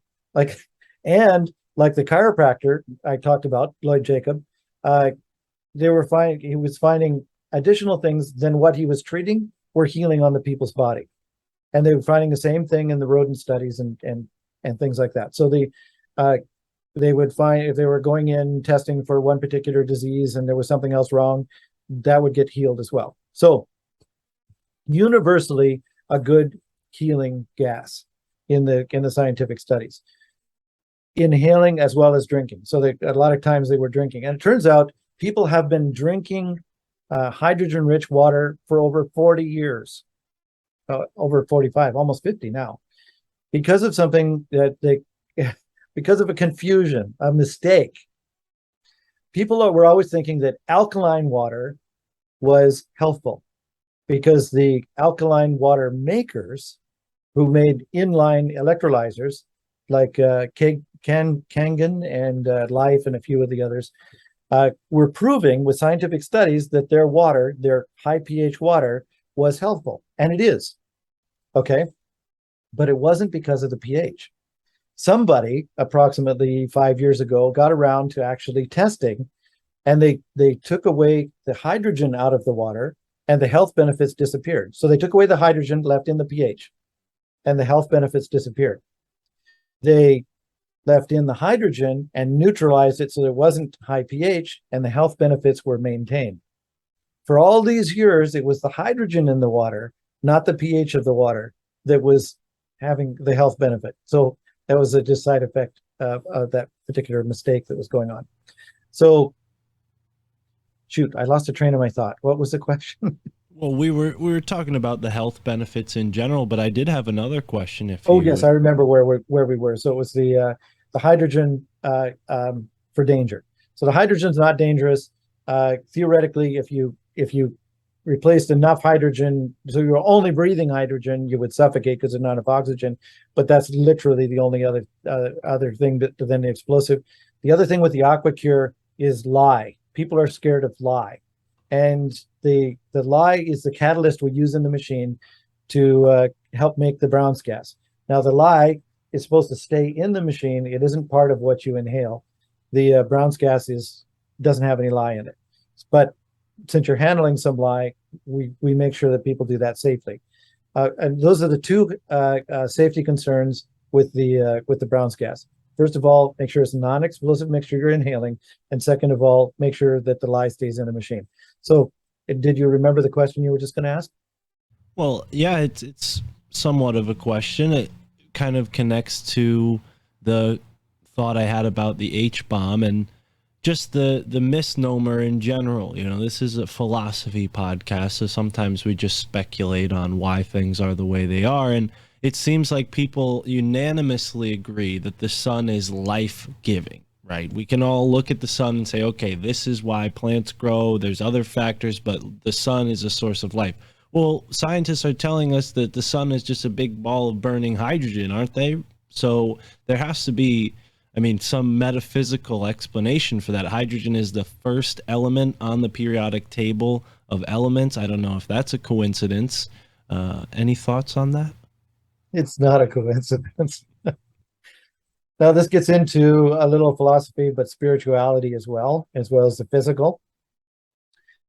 And like the chiropractor I talked about, Lloyd Jacob, he was finding additional things than what he was treating were healing on the people's body. And they were finding the same thing in the rodent studies and things like that. So they would find if they were going in testing for one particular disease and there was something else wrong, that would get healed as well. So universally a good healing gas in the scientific studies. Inhaling as well as drinking. So a lot of times they were drinking. And it turns out people have been drinking hydrogen-rich water for over 40 years, over 45, almost 50 now, because of something because of a confusion, a mistake. People were always thinking that alkaline water was healthful because the alkaline water makers who made inline electrolyzers like Kangen and Life and a few of the others, were proving with scientific studies that their water, their high pH water, was healthful. And it is. Okay. But it wasn't because of the pH. Somebody approximately 5 years ago got around to actually testing, and they took away the hydrogen out of the water and the health benefits disappeared. So they took away the hydrogen, left in the pH, and the health benefits disappeared. They left in the hydrogen and neutralized it so it wasn't high pH, and the health benefits were maintained. For all these years, it was the hydrogen in the water, not the pH of the water, that was having the health benefit. So that was a just side effect of that particular mistake that was going on. So, shoot, I lost a train of my thought. What was the question? Well, we were talking about the health benefits in general, but I did have another question. Yes, I remember where we were. So it was the hydrogen for danger. So the hydrogen's not dangerous. Theoretically, if you replaced enough hydrogen, so you're only breathing hydrogen, you would suffocate because there's not enough oxygen. But that's literally the only other thing than the explosive. The other thing with the AquaCure is lye. People are scared of lye. And the lye is the catalyst we use in the machine to help make the Brown's gas. Now, the lye is supposed to stay in the machine. It isn't part of what you inhale. The Brown's gas doesn't have any lye in it. But since you're handling some lye, we make sure that people do that safely. And those are the two safety concerns with the Brown's gas. First of all, make sure it's a non-explosive mixture you're inhaling. And second of all, make sure that the lye stays in the machine. So did you remember the question you were just going to ask? Well, yeah, it's somewhat of a question. It kind of connects to the thought I had about the H-bomb and just the misnomer in general. You know, this is a philosophy podcast, so sometimes we just speculate on why things are the way they are. And it seems like people unanimously agree that the sun is life-giving, right? We can all look at the sun and say, okay, this is why plants grow. There's other factors, but the sun is a source of life. Well, scientists are telling us that the sun is just a big ball of burning hydrogen, aren't they? So there has to be, some metaphysical explanation for that. Hydrogen is the first element on the periodic table of elements. I don't know if that's a coincidence. Any thoughts on that? It's not a coincidence. Now, this gets into a little philosophy, but spirituality as well as the physical.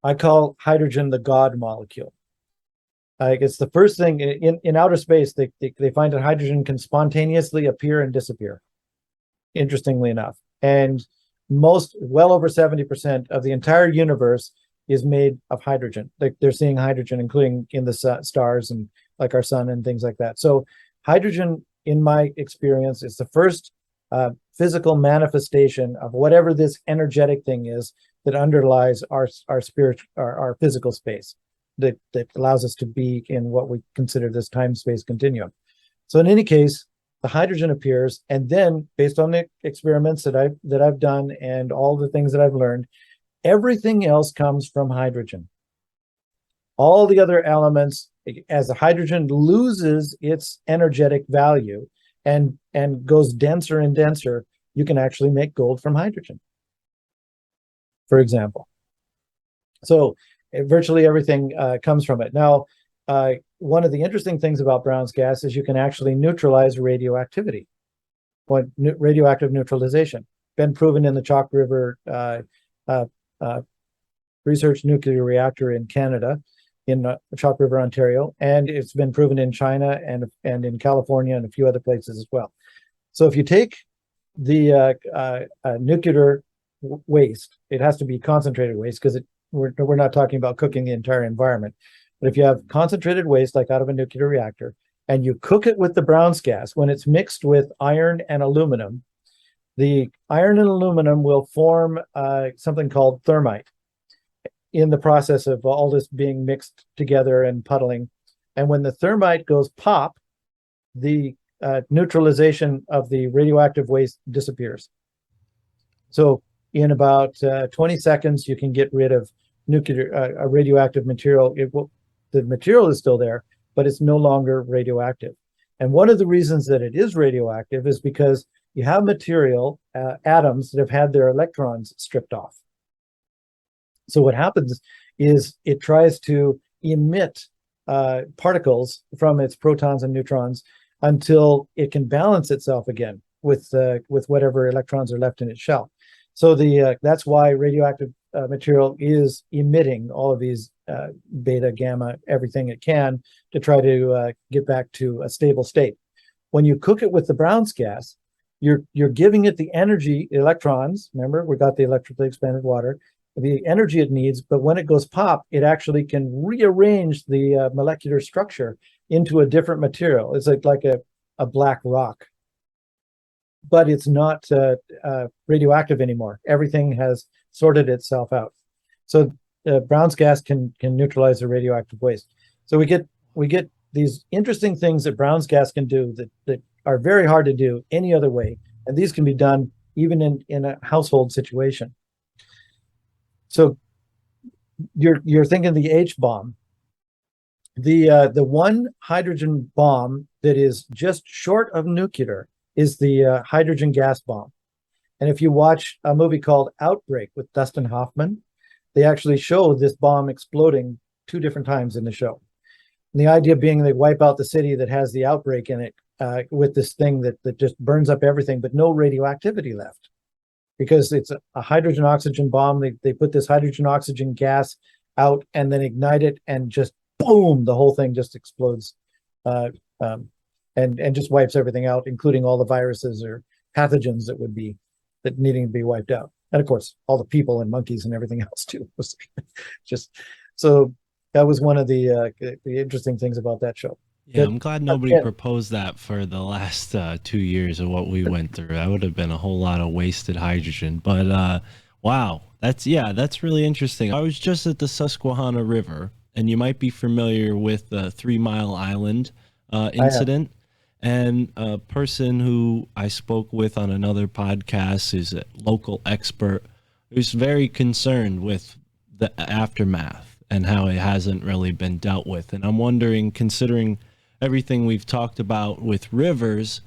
I call hydrogen the God molecule. It's the first thing in outer space. They find that hydrogen can spontaneously appear and disappear, interestingly enough. And well over 70% of the entire universe is made of hydrogen. They're seeing hydrogen, including in the stars and like our sun and things like that. So hydrogen, in my experience, is the first physical manifestation of whatever this energetic thing is that underlies our spirit, our physical space. that allows us to be in what we consider this time-space continuum. So in any case, the hydrogen appears, and then based on the experiments that I've done and all the things that I've learned, everything else comes from hydrogen. All the other elements, as the hydrogen loses its energetic value and goes denser and denser, you can actually make gold from hydrogen, for example. So virtually everything comes from it. Now, one of the interesting things about Brown's gas is you can actually neutralize radioactivity, radioactive neutralization. Been proven in the Chalk River research nuclear reactor in Canada, in Chalk River, Ontario, and it's been proven in China and in California and a few other places as well. So if you take the nuclear waste, it has to be concentrated waste because we're not talking about cooking the entire environment. But if you have concentrated waste, like out of a nuclear reactor, and you cook it with the Brown's gas, when it's mixed with iron and aluminum, the iron and aluminum will form something called thermite in the process of all this being mixed together and puddling. And when the thermite goes pop, the neutralization of the radioactive waste disappears. So in about 20 seconds, you can get rid of nuclear radioactive material. The material is still there, but it's no longer radioactive. And one of the reasons that it is radioactive is because you have material, atoms that have had their electrons stripped off. So what happens is it tries to emit particles from its protons and neutrons until it can balance itself again with whatever electrons are left in its shell. So that's why radioactive material is emitting all of these beta, gamma, everything it can to try to get back to a stable state. When you cook it with the Brown's gas, you're giving it the energy, electrons. Remember, we got the electrically expanded water, the energy it needs, but when it goes pop, it actually can rearrange the molecular structure into a different material. It's like a black rock, but it's not radioactive anymore. Everything has sorted itself out. So Brown's gas can neutralize the radioactive waste. So we get these interesting things that Brown's gas can do that are very hard to do any other way, and these can be done even in a household situation. So you're thinking the H bomb. The one hydrogen bomb that is just short of nuclear is the hydrogen gas bomb. And if you watch a movie called Outbreak with Dustin Hoffman, they actually show this bomb exploding 2 different times in the show. And the idea being they wipe out the city that has the outbreak in it with this thing that just burns up everything, but no radioactivity left. Because it's a hydrogen oxygen bomb. They put this hydrogen oxygen gas out and then ignite it, and just boom, the whole thing just explodes and just wipes everything out, including all the viruses or pathogens that needing to be wiped out. And of course, all the people and monkeys and everything else too. Just so that was one of the interesting things about that show. Yeah, I'm glad nobody proposed that for the last 2 years of what we went through. That would have been a whole lot of wasted hydrogen. But wow, that's really interesting. I was just at the Susquehanna River, and you might be familiar with the 3 Mile Island incident. And a person who I spoke with on another podcast is a local expert who's very concerned with the aftermath and how it hasn't really been dealt with. And I'm wondering, considering everything we've talked about with rivers,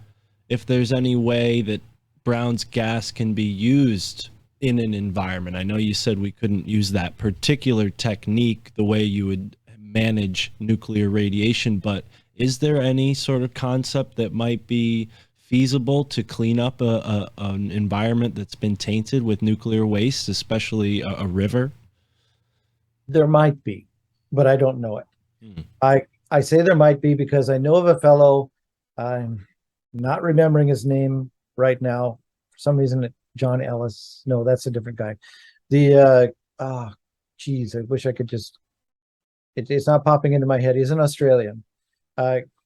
if there's any way that Brown's gas can be used in an environment. I know you said we couldn't use that particular technique the way you would manage nuclear radiation, but is there any sort of concept that might be feasible to clean up an environment that's been tainted with nuclear waste, especially a river? There might be, but I don't know it. I say there might be because I know of a fellow, I'm not remembering his name right now. For some reason, John Ellis. No, that's a different guy. I wish I could just, it's not popping into my head. He's an Australian.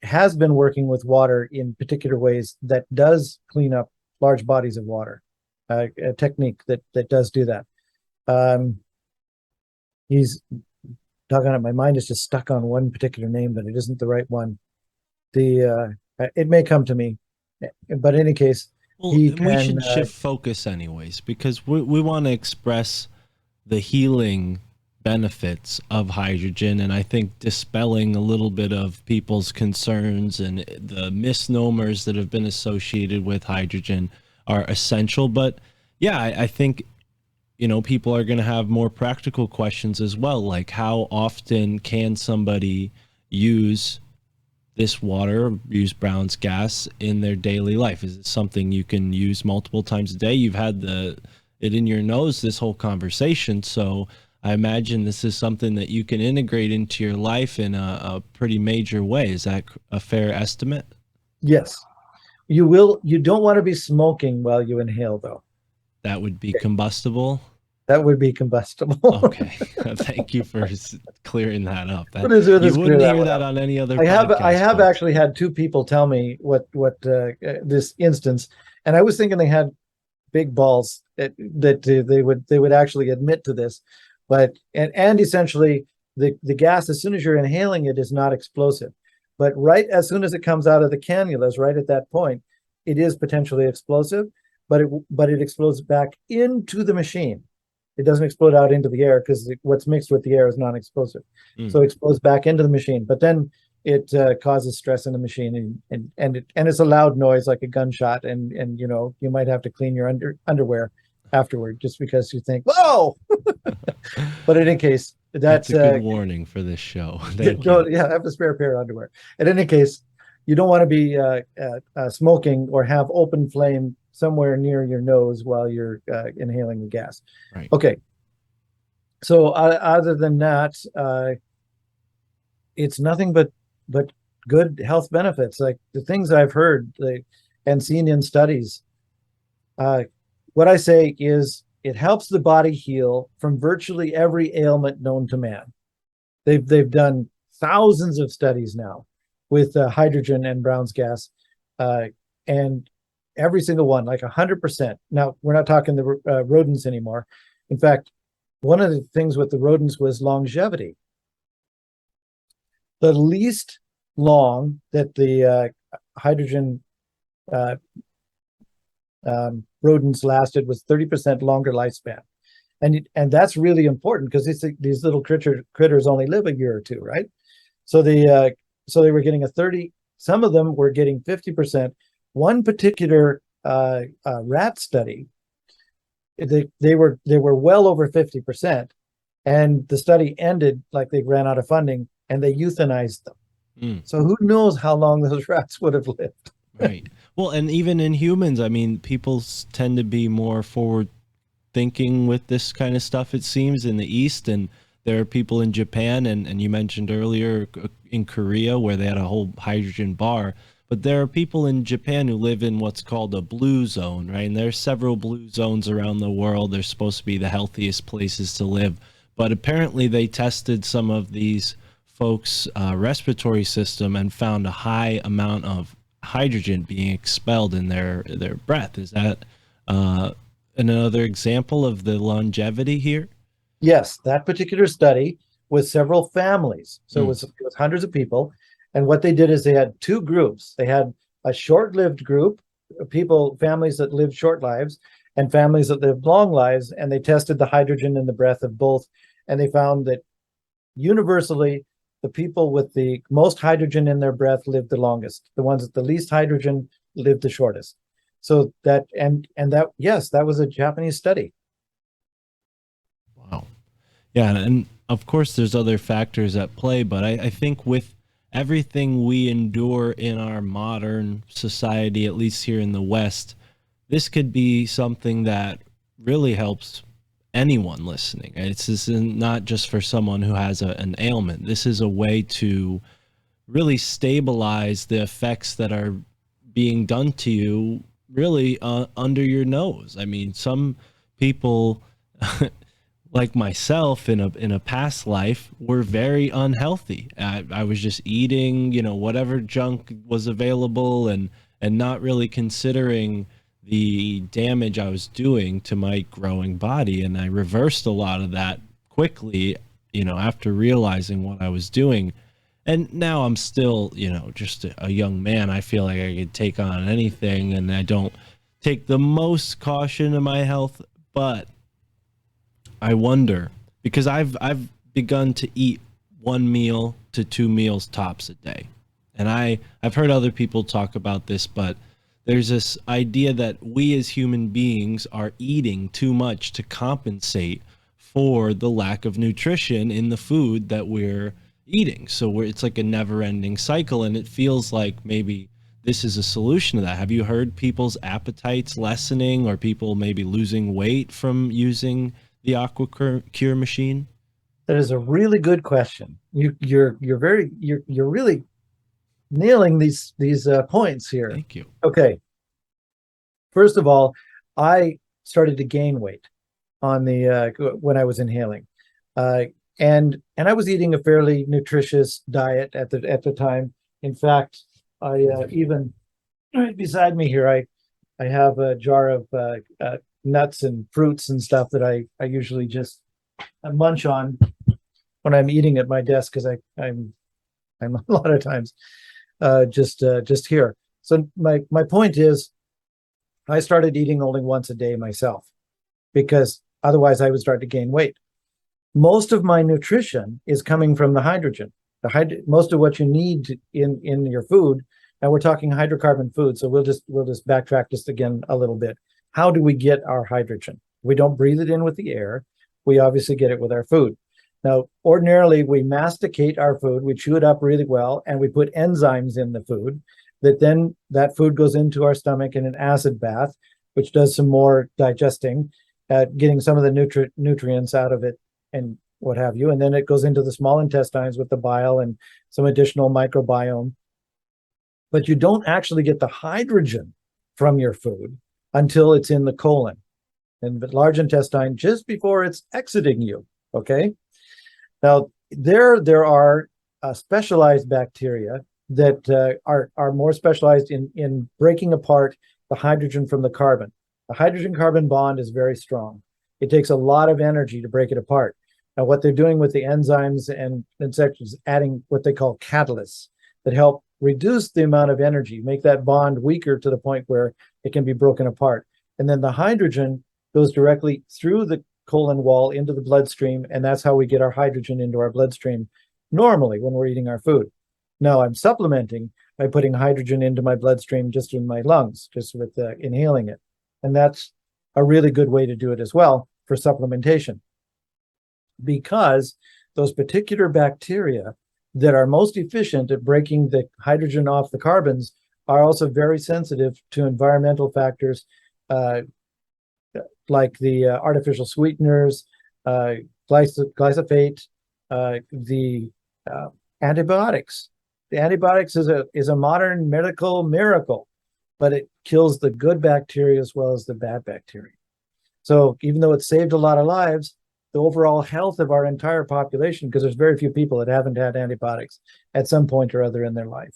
Has been working with water in particular ways that does clean up large bodies of water, a technique that does do that. He's doggone it, my mind is just stuck on one particular name, but it isn't the right one. It may come to me, but in any case, Well, he and we can. should shift focus anyways, because we want to express the healing benefits of hydrogen, and I think dispelling a little bit of people's concerns and the misnomers that have been associated with hydrogen are essential. But yeah, I think people are going to have more practical questions as well, like how often can somebody use this water, use Brown's gas in their daily life? Is it something you can use multiple times a day? You've had it in your nose this whole conversation, so I imagine this is something that you can integrate into your life in a pretty major way. Is that a fair estimate? Yes, you will. You don't want to be smoking while you inhale, though. That would be combustible. That would be combustible. Okay, thank you for clearing that up. What is it? You Let's wouldn't clear hear that that on any other I podcast. have folks. actually had two people tell me what this instance, and I was thinking they had big balls that they would actually admit to this, but and essentially the gas, as soon as you're inhaling it, is not explosive, but right as soon as it comes out of the cannulas, right at that point, it is potentially explosive, but it explodes back into the machine. It doesn't explode out into the air because what's mixed with the air is non-explosive. So it explodes back into the machine, but then it causes stress in the machine, and it's a loud noise like a gunshot, and you might have to clean your underwear afterward just because you think, whoa. But in any case, that's a good warning for this show. Thank you. Yeah, I have a spare pair of underwear. In any case, you don't want to be smoking or have open flame somewhere near your nose while you're inhaling the gas. Right. Okay. So other than that, it's nothing but good health benefits. Like the things I've heard and seen in studies. What I say is it helps the body heal from virtually every ailment known to man. They've done thousands of studies now with hydrogen and Brown's gas, and every single one, like 100%. Now, we're not talking the rodents anymore. In fact, one of the things with the rodents was longevity. The least long that the hydrogen rodents lasted was 30% longer lifespan. And that's really important because these little critters only live a year or two, right? So they were getting some of them were getting 50%. One particular rat study, they were well over 50%, and the study ended like they ran out of funding and they euthanized them. So who knows how long those rats would have lived? Right. Well, and even in humans, I mean, people tend to be more forward thinking with this kind of stuff, it seems, in the East. And there are people in Japan, and you mentioned earlier in Korea where they had a whole hydrogen bar. But there are people in Japan who live in what's called a blue zone, right? And there's several blue zones around the world. They're supposed to be the healthiest places to live. But apparently they tested some of these folks' respiratory system and found a high amount of hydrogen being expelled in their breath. Is that another example of the longevity here? Yes, that particular study was several families. So it was hundreds of people. And what they did is they had two groups. They had a short-lived group, families that lived short lives, and families that lived long lives. And they tested the hydrogen in the breath of both. And they found that universally, the people with the most hydrogen in their breath lived the longest. The ones with the least hydrogen lived the shortest. So that yes, that was a Japanese study. Wow. Yeah, and of course there's other factors at play, but I think with everything we endure in our modern society, at least here in the West, this could be something that really helps anyone listening. This is not just for someone who has an ailment. This is a way to really stabilize the effects that are being done to you really under your nose. I mean, some people like myself in a past life were very unhealthy. I was just eating, whatever junk was available and not really considering the damage I was doing to my growing body. And I reversed a lot of that quickly after realizing what I was doing, and now I'm still, just a young man. I feel like I could take on anything, and I don't take the most caution in my health. But I wonder, because I've begun to eat 1 meal to 2 meals tops a day. And I've heard other people talk about this, but there's this idea that we as human beings are eating too much to compensate for the lack of nutrition in the food that we're eating. So it's like a never-ending cycle, and it feels like maybe this is a solution to that. Have you heard people's appetites lessening, or people maybe losing weight from using the AquaCure machine? That is a really good question. You're really nailing these points here. Thank you. Okay. First of all, I started to gain weight on the when I was inhaling, and I was eating a fairly nutritious diet at the time. In fact, I even right beside me here, I have a jar of nuts and fruits and stuff that I usually just munch on when I'm eating at my desk, because I'm a lot of times just here. So my point is, I started eating only once a day myself, because otherwise I would start to gain weight. Most of my nutrition is coming from the hydrogen. Most of what you need in your food, and we're talking hydrocarbon food, so we'll just backtrack just again a little bit. How do we get our hydrogen? We don't breathe it in with the air. We obviously get it with our food. Now, ordinarily, we masticate our food, we chew it up really well, and we put enzymes in the food, that food goes into our stomach in an acid bath, which does some more digesting, getting some of the nutrients out of it and what have you. And then it goes into the small intestines with the bile and some additional microbiome. But you don't actually get the hydrogen from your food until it's in the colon and the large intestine, just before it's exiting you. Okay. Now, there are specialized bacteria that are more specialized in breaking apart the hydrogen from the carbon. The hydrogen-carbon bond is very strong. It takes a lot of energy to break it apart. Now, what they're doing with the enzymes and sections, adding what they call catalysts that help reduce the amount of energy, make that bond weaker to the point where it can be broken apart. And then the hydrogen goes directly through the colon wall into the bloodstream, and that's how we get our hydrogen into our bloodstream normally when we're eating our food. Now, I'm supplementing by putting hydrogen into my bloodstream just in my lungs, just with inhaling it. And that's a really good way to do it as well for supplementation, because those particular bacteria that are most efficient at breaking the hydrogen off the carbons are also very sensitive to environmental factors like the artificial sweeteners, glyphosate, the antibiotics. The antibiotics is a modern medical miracle, but it kills the good bacteria as well as the bad bacteria. So even though it saved a lot of lives, the overall health of our entire population, because there's very few people that haven't had antibiotics at some point or other in their life,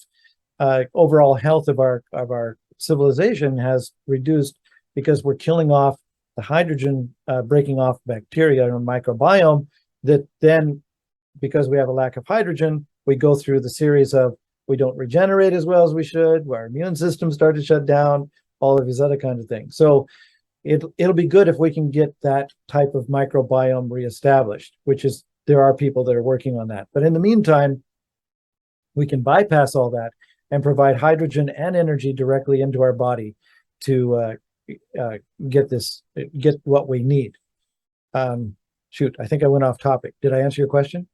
overall health of our civilization has reduced because we're killing off the hydrogen, breaking off bacteria and microbiome that then, because we have a lack of hydrogen, we go through the series of we don't regenerate as well as we should, our immune system starts to shut down, all of these other kinds of things. So it'll be good if we can get that type of microbiome reestablished, which is, there are people that are working on that. But in the meantime, we can bypass all that and provide hydrogen and energy directly into our body to get what we need. Shoot, I think I went off topic. Did I answer your question?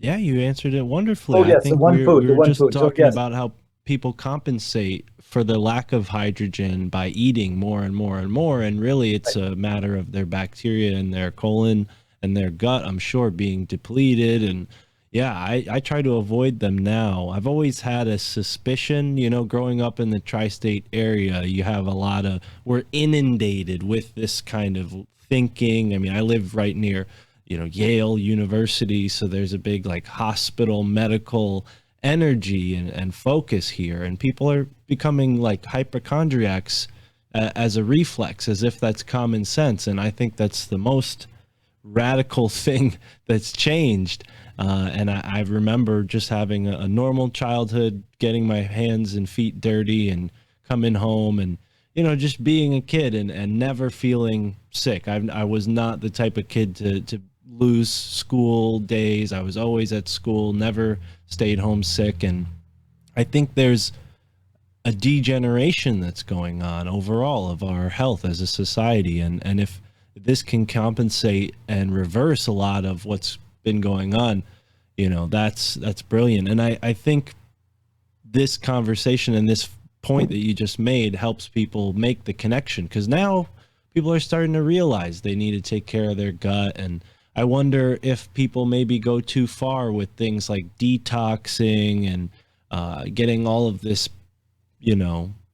Yeah, you answered it wonderfully. Oh, yes, I think the one food, we the were one just food. So, talking yes. about how people compensate for the lack of hydrogen by eating more and more and more. And really, it's a matter of their bacteria in their colon and their gut, I'm sure, being depleted. And yeah, I try to avoid them now. I've always had a suspicion, growing up in the tri-state area, you have we're inundated with this kind of thinking. I mean, I live right near Yale University, so there's a big hospital medical energy and focus here, and people are becoming like hypochondriacs as a reflex, as if that's common sense. And I think that's the most radical thing that's changed. And I remember just having a normal childhood, getting my hands and feet dirty and coming home and, just being a kid and never feeling sick. I was not the type of kid to lose school days. I was always at school, never stayed home sick. And I think there's a degeneration that's going on overall of our health as a society. And if this can compensate and reverse a lot of what's been going on, that's brilliant. And I think this conversation and this point that you just made helps people make the connection, because now people are starting to realize they need to take care of their gut. And I wonder if people maybe go too far with things like detoxing and getting all of this,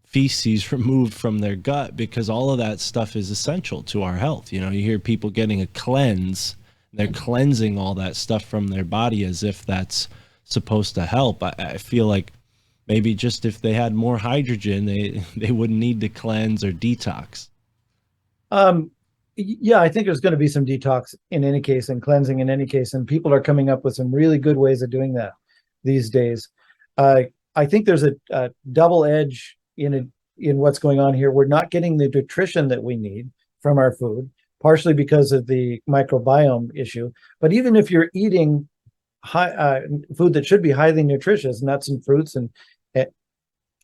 feces removed from their gut, because all of that stuff is essential to our health. You hear people getting a cleanse, they're cleansing all that stuff from their body as if that's supposed to help. I feel like maybe just if they had more hydrogen, they wouldn't need to cleanse or detox. Yeah, I think there's going to be some detox in any case and cleansing in any case, and people are coming up with some really good ways of doing that these days. I think there's a double edge in what's going on here. We're not getting the nutrition that we need from our food, partially because of the microbiome issue. But even if you're eating food that should be highly nutritious, nuts and fruits, and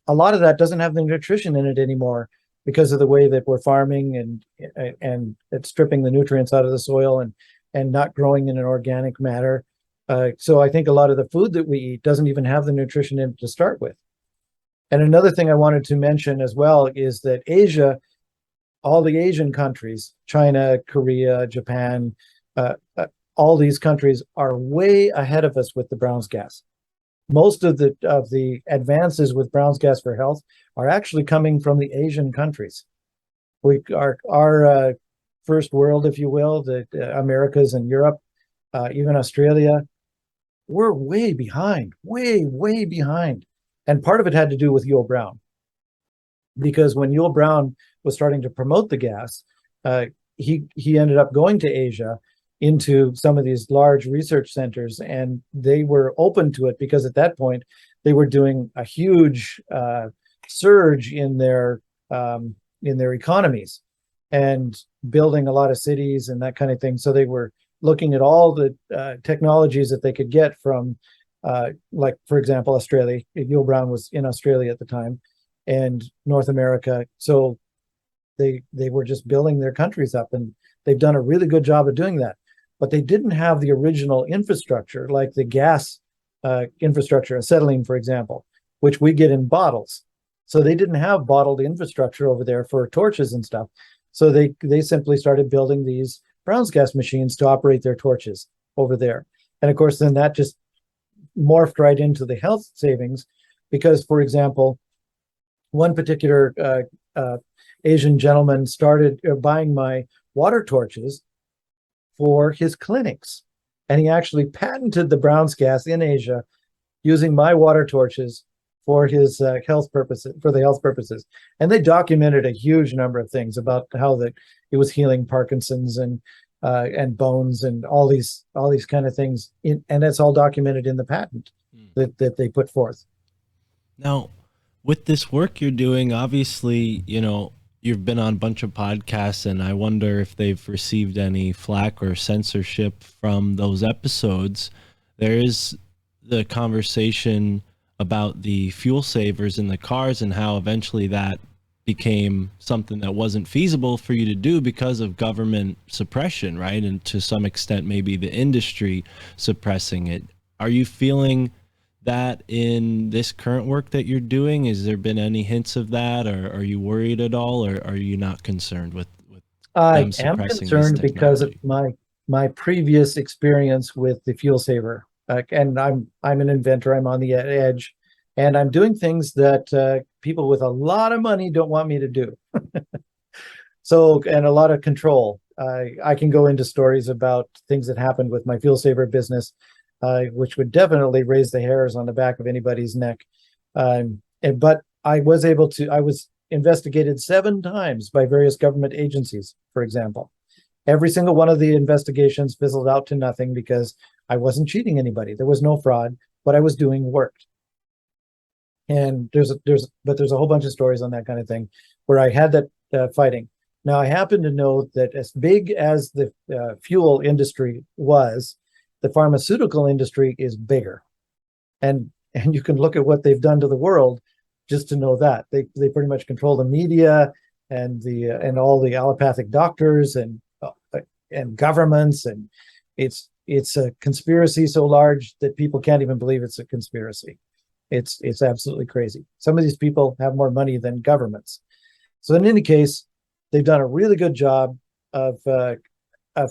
a lot of that doesn't have the nutrition in it anymore because of the way that we're farming and it's stripping the nutrients out of the soil and not growing in an organic manner. So I think a lot of the food that we eat doesn't even have the nutrition in it to start with. And another thing I wanted to mention as well is that Asia, all the Asian countries, China, Korea, Japan, all these countries are way ahead of us with the Brown's gas. Most of the advances with Brown's gas for health are actually coming from the Asian countries. Our first world, if you will, the Americas and Europe, even Australia, we're way behind, way behind. And part of it had to do with Yul Brown, because when Yul Brown was starting to promote the gas, he ended up going to Asia into some of these large research centers, and they were open to it because at that point they were doing a huge surge in their economies and building a lot of cities and that kind of thing. So they were looking at all the technologies that they could get from, like, for example, Australia. Yul Brown was in Australia at the time, and North America. So they were just building their countries up, and they've done a really good job of doing that. But they didn't have the original infrastructure, like the gas infrastructure, acetylene, for example, which we get in bottles. So they didn't have bottled infrastructure over there for torches and stuff. So they simply started building these Brown's gas machines to operate their torches over there. And of course, then that just morphed right into the health savings, because, for example, one particular Asian gentleman started buying my water torches for his clinics. And he actually patented the Brown's gas in Asia using my water torches for his health purposes. And they documented a huge number of things about how that it was healing Parkinson's and bones and all these kind of things. And that's all documented in the patent that they put forth. Now, with this work you're doing, obviously, you've been on a bunch of podcasts, and I wonder if they've received any flack or censorship from those episodes. There is the conversation about the fuel savers in the cars and how eventually that became something that wasn't feasible for you to do because of government suppression, right? And to some extent, maybe the industry suppressing it. Are you feeling that in this current work that you're doing? Has there been any hints of that, or are you worried at all, or are you not concerned with I them am suppressing concerned this because of technology? my previous experience with the fuel saver, and I'm an inventor. I'm on the edge, and I'm doing things that people with a lot of money don't want me to do. So, and a lot of control. I can go into stories about things that happened with my fuel saver business, which would definitely raise the hairs on the back of anybody's neck. But I was investigated 7 times by various government agencies, for example. Every single one of the investigations fizzled out to nothing because I wasn't cheating anybody. There was no fraud. What I was doing worked. And there's a whole bunch of stories on that kind of thing where I had that fighting. Now I happen to know that as big as the fuel industry was, the pharmaceutical industry is bigger, and you can look at what they've done to the world just to know that they pretty much control the media and all the allopathic doctors and governments, and it's a conspiracy so large that people can't even believe it's a conspiracy. It's absolutely crazy. Some of these people have more money than governments. So in any case, they've done a really good job of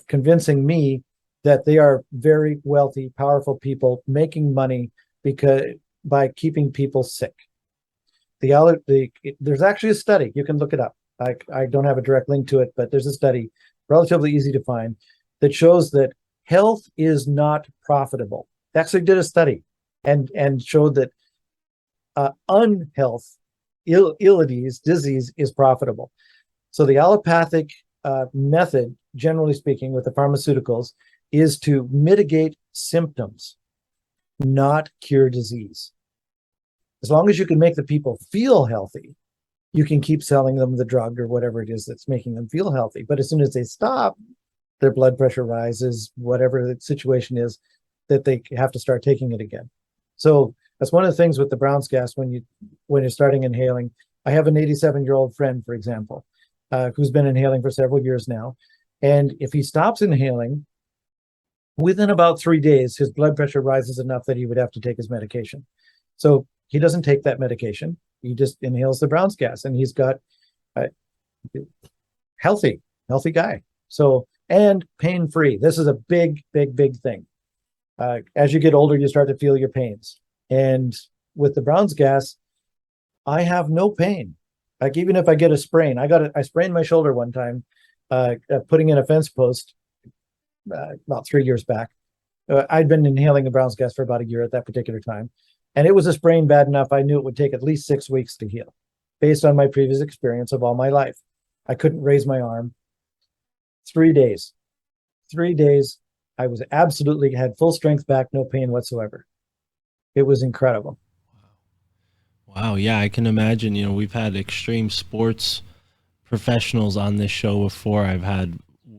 convincing me that they are very wealthy, powerful people making money by keeping people sick. There's actually a study, you can look it up. I don't have a direct link to it, but there's a study, relatively easy to find, that shows that health is not profitable. They actually did a study and showed that unhealth, disease is profitable. So the allopathic method, generally speaking, with the pharmaceuticals, is to mitigate symptoms, not cure disease. As long as you can make the people feel healthy, you can keep selling them the drug or whatever it is that's making them feel healthy. But as soon as they stop, their blood pressure rises, whatever the situation is, that they have to start taking it again. So that's one of the things with the Brown's gas when you're starting inhaling. I have an 87-year-old friend, for example, who's been inhaling for several years now. And if he stops inhaling, within about 3 days, his blood pressure rises enough that he would have to take his medication. So he doesn't take that medication. He just inhales the Brown's gas, and he's got a healthy guy. So, and pain-free. This is a big thing. As you get older, you start to feel your pains. And with the Brown's gas, I have no pain. Like even if I get a sprain, I sprained my shoulder one time, putting in a fence post about 3 years back. I'd been inhaling the Brown's gas for about a year at that particular time. And it was a sprain bad enough I knew it would take at least 6 weeks to heal, based on my previous experience of all my life. I couldn't raise my arm. 3 days. 3 days, I was absolutely had full strength back, no pain whatsoever. It was incredible. Wow. Yeah, I can imagine. We've had extreme sports professionals on this show before.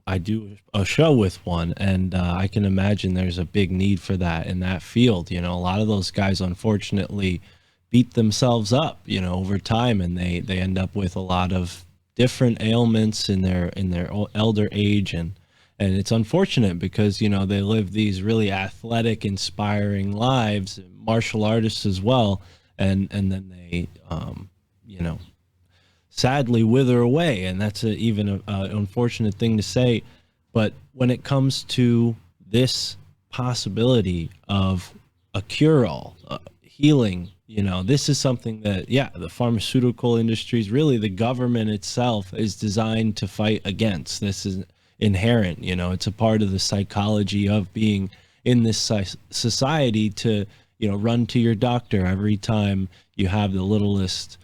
I do a show with one, and I can imagine there's a big need for that in that field. A lot of those guys unfortunately beat themselves up, over time, and they end up with a lot of different ailments in their elder age, and it's unfortunate because they live these really athletic, inspiring lives, martial artists as well, and then they sadly wither away, and that's even an unfortunate thing to say. But when it comes to this possibility of a cure-all, healing, this is something that, the pharmaceutical industries, really the government itself, is designed to fight against. This is inherent, it's a part of the psychology of being in this society to, run to your doctor every time you have the littlest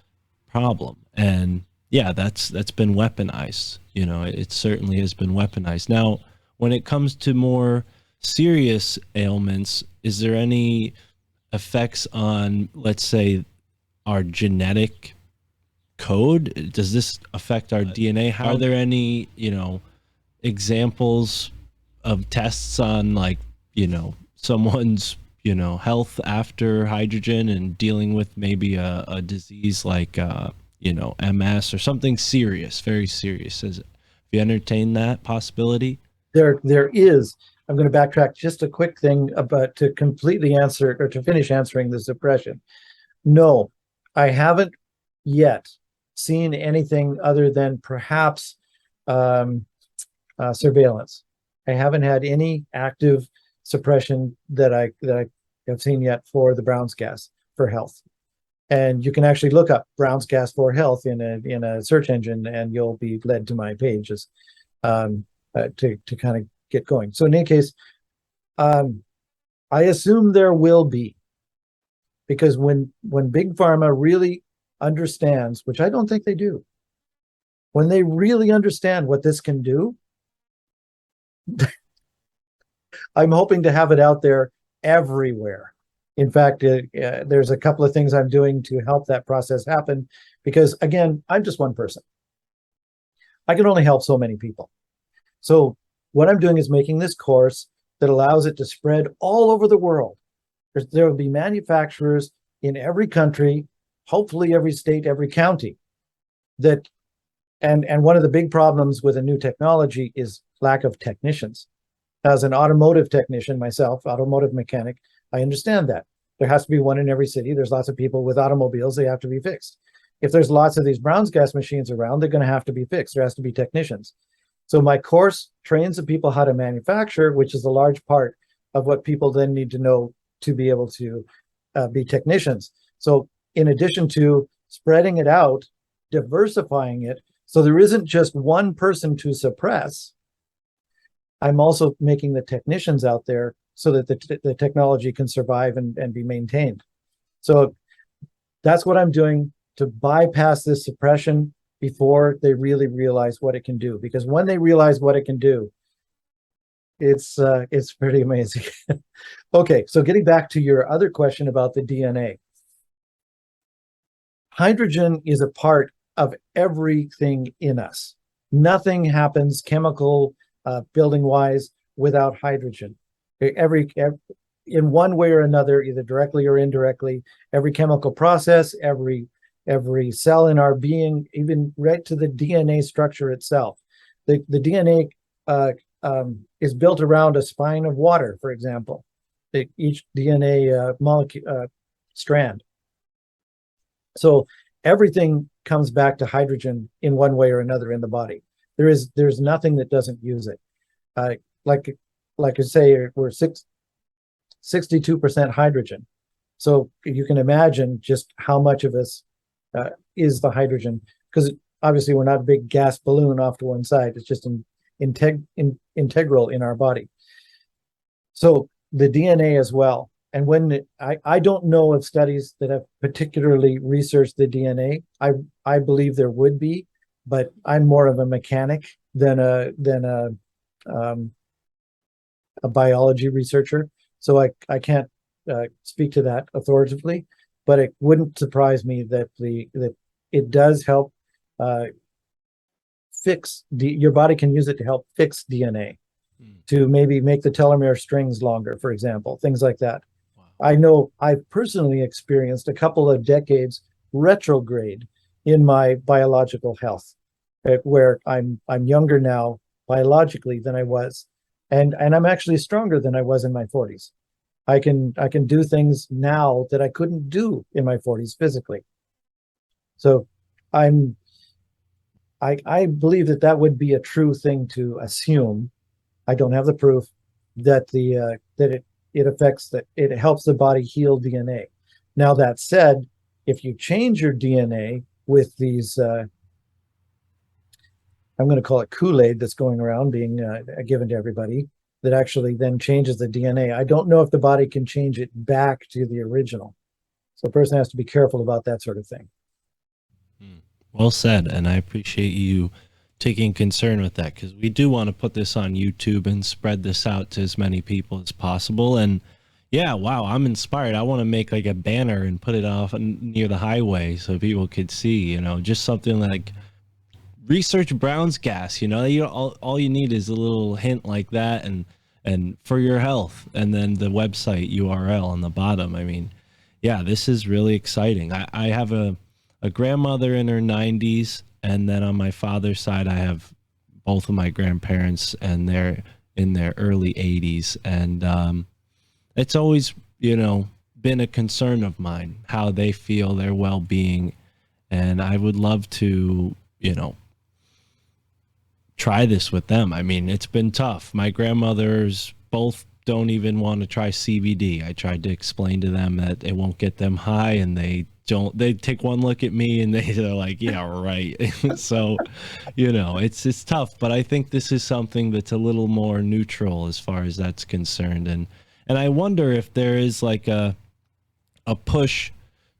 problem. And that's been weaponized. It certainly has been weaponized. Now, when it comes to more serious ailments, is there any effects on, let's say, our genetic code? Does this affect our DNA? Are there any, examples of tests on, like, someone's, health after hydrogen and dealing with maybe a disease like, MS or something serious, very serious? Have you entertained that possibility? There is. I'm going to backtrack just a quick thing about to completely answer or to finish answering the suppression. No, I haven't yet seen anything other than perhaps surveillance. I haven't had any active suppression that I have seen yet for the Brown's gas for health. And you can actually look up Brown's gas for health in a search engine, and you'll be led to my pages to kind of get going. So in any case, I assume there will be, because when big pharma really understands, which I don't think they do, when they really understand what this can do, I'm hoping to have it out there everywhere. In fact, there's a couple of things I'm doing to help that process happen because, again, I'm just one person. I can only help so many people. So what I'm doing is making this course that allows it to spread all over the world. There will be manufacturers in every country, hopefully every state, every county. That, and one of the big problems with a new technology is lack of technicians. As an automotive technician myself, automotive mechanic, I understand that. There has to be one in every city. There's lots of people with automobiles, they have to be fixed. If there's lots of these Brown's gas machines around, they're going to have to be fixed. There has to be technicians. So my course trains the people how to manufacture, which is a large part of what people then need to know to be able to be technicians. So in addition to spreading it out, diversifying it, so there isn't just one person to suppress, I'm also making the technicians out there so that the technology can survive and be maintained. So that's what I'm doing to bypass this suppression before they really realize what it can do. Because when they realize what it can do, it's pretty amazing. Okay, so getting back to your other question about the DNA. Hydrogen is a part of everything in us. Nothing happens chemical building wise without hydrogen. In one way or another, either directly or indirectly, every chemical process, every cell in our being, even right to the DNA structure itself. The DNA is built around a spine of water, for example. Each DNA molecule strand. So everything comes back to hydrogen in one way or another in the body. There's nothing that doesn't use it. Like I say, we're 62% hydrogen. So you can imagine just how much of us is the hydrogen, because obviously we're not a big gas balloon off to one side. It's just integral in our body. So the DNA as well. And when I don't know of studies that have particularly researched the DNA. I believe there would be, but I'm more of a mechanic than a biology researcher. So I can't speak to that authoritatively, but it wouldn't surprise me that it does help fix your body can use it to help fix DNA, to maybe make the telomere strings longer, for example, things like that. Wow. I know I've personally experienced a couple of decades retrograde in my biological health, where I'm younger now biologically than I was, and I'm actually stronger than I was in my 40s. I can do things now that I couldn't do in my 40s physically. So I believe that would be a true thing to assume. I don't have the proof that it helps the body heal DNA. Now that said, if you change your DNA with these, I'm going to call it Kool-Aid that's going around being given to everybody, that actually then changes the DNA. I don't know if the body can change it back to the original. So a person has to be careful about that sort of thing. Well said. And I appreciate you taking concern with that, because we do want to put this on YouTube and spread this out to as many people as possible. And yeah, wow, I'm inspired. I want to make like a banner and put it off near the highway so people could see, just something like research Brown's gas, all you need is a little hint like that, and for your health, and then the website URL on the bottom. I mean, yeah, this is really exciting. I have a grandmother in her 90s, and then on my father's side I have both of my grandparents, and they're in their early 80s, and it's always been a concern of mine how they feel, their well-being, and I would love to try this with them. I mean, it's been tough. My grandmothers both don't even want to try CBD. I tried to explain to them that it won't get them high, and they take one look at me and they're like, yeah, right. So, it's tough, but I think this is something that's a little more neutral as far as that's concerned. And I wonder if there is like a push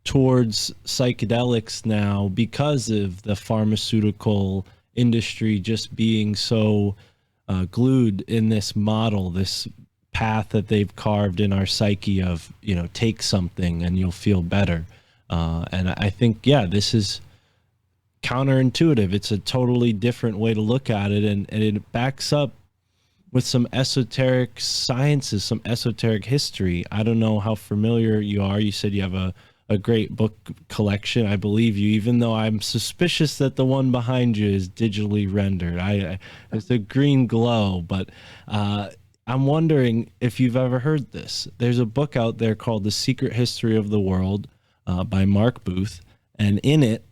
towards psychedelics now because of the pharmaceutical industry just being so glued in this model, this path that they've carved in our psyche of, take something and you'll feel better. And I think, yeah, this is counterintuitive. It's a totally different way to look at it, and it backs up with some esoteric sciences, some esoteric history. I don't know how familiar you are. You said you have a great book collection. I believe you, even though I'm suspicious that the one behind you is digitally rendered. It's a green glow, but I'm wondering if you've ever heard this. There's a book out there called The Secret History of the World by Mark Booth, and in it,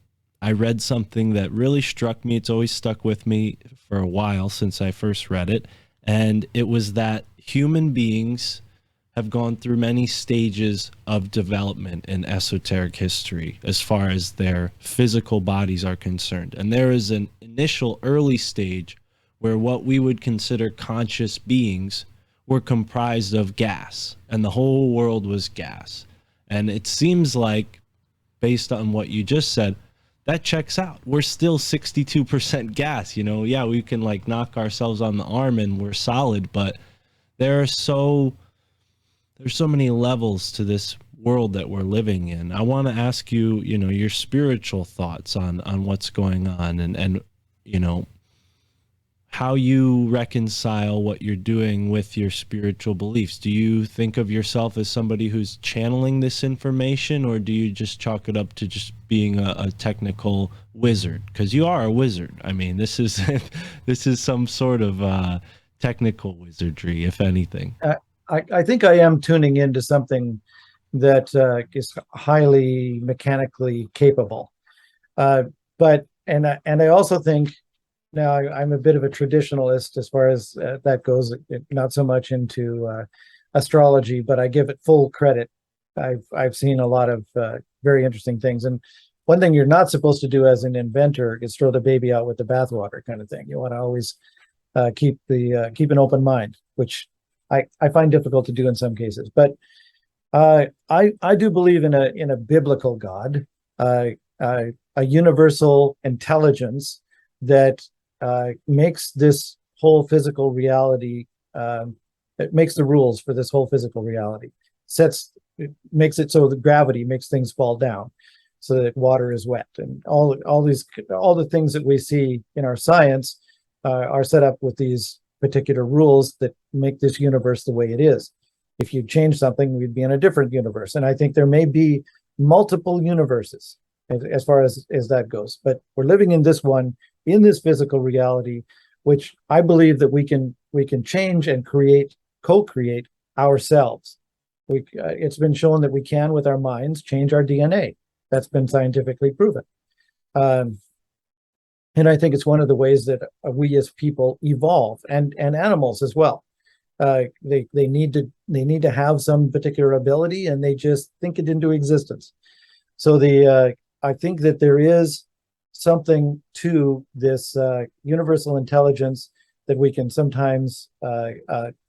I read something that really struck me. It's always stuck with me for a while since I first read it. And it was that human beings have gone through many stages of development in esoteric history as far as their physical bodies are concerned. And there is an initial early stage where what we would consider conscious beings were comprised of gas, and the whole world was gas. And it seems like, based on what you just said, that checks out. We're still 62% gas, Yeah, we can like knock ourselves on the arm and we're solid, but there's so many levels to this world that we're living in. I want to ask you, your spiritual thoughts on what's going on, and how you reconcile what you're doing with your spiritual beliefs. Do you think of yourself as somebody who's channeling this information, or do you just chalk it up to just being a technical wizard? Because you are a wizard. I mean, this is this is some sort of technical wizardry, if anything. I think I am tuning into something that is highly mechanically capable. But I also think, now I'm a bit of a traditionalist as far as that goes, not so much into astrology, but I give it full credit. I've seen a lot of very interesting things. And one thing you're not supposed to do as an inventor is throw the baby out with the bathwater, kind of thing. You want to always keep an open mind, which I find difficult to do in some cases. But I do believe in a biblical God, a universal intelligence that makes this whole physical reality, it makes the rules for this whole physical reality, makes it so that gravity makes things fall down, so that water is wet, and all the things that we see in our science are set up with these particular rules that make this universe the way it is. If you change something, we'd be in a different universe. And I think there may be multiple universes as far as that goes. But we're living in this one, in this physical reality, which I believe that we can change and co-create ourselves. It's been shown that we can, with our minds, change our DNA. That's been scientifically proven. And I think it's one of the ways that we as people evolve, and animals as well. They need to have some particular ability, and they just think it into existence. So I think that there is something to this universal intelligence that we can sometimes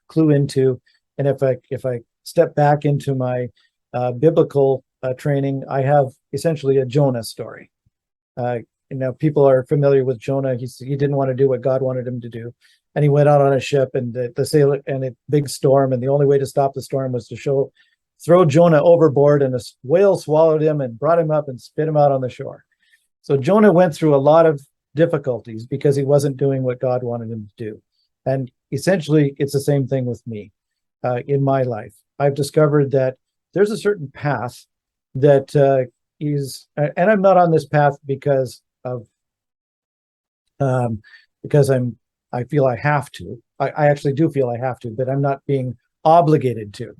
clue into. And if I step back into my biblical training, I have essentially a Jonah story. People are familiar with Jonah. He didn't want to do what God wanted him to do, and he went out on a ship, and the sailor, and a big storm, and the only way to stop the storm was to throw Jonah overboard, and a whale swallowed him and brought him up and spit him out on the shore. So Jonah went through a lot of difficulties because he wasn't doing what God wanted him to do. And essentially, it's the same thing with me in my life. I've discovered that there's a certain path that and I'm not on this path because I feel I have to. I actually do feel I have to, but I'm not being obligated to.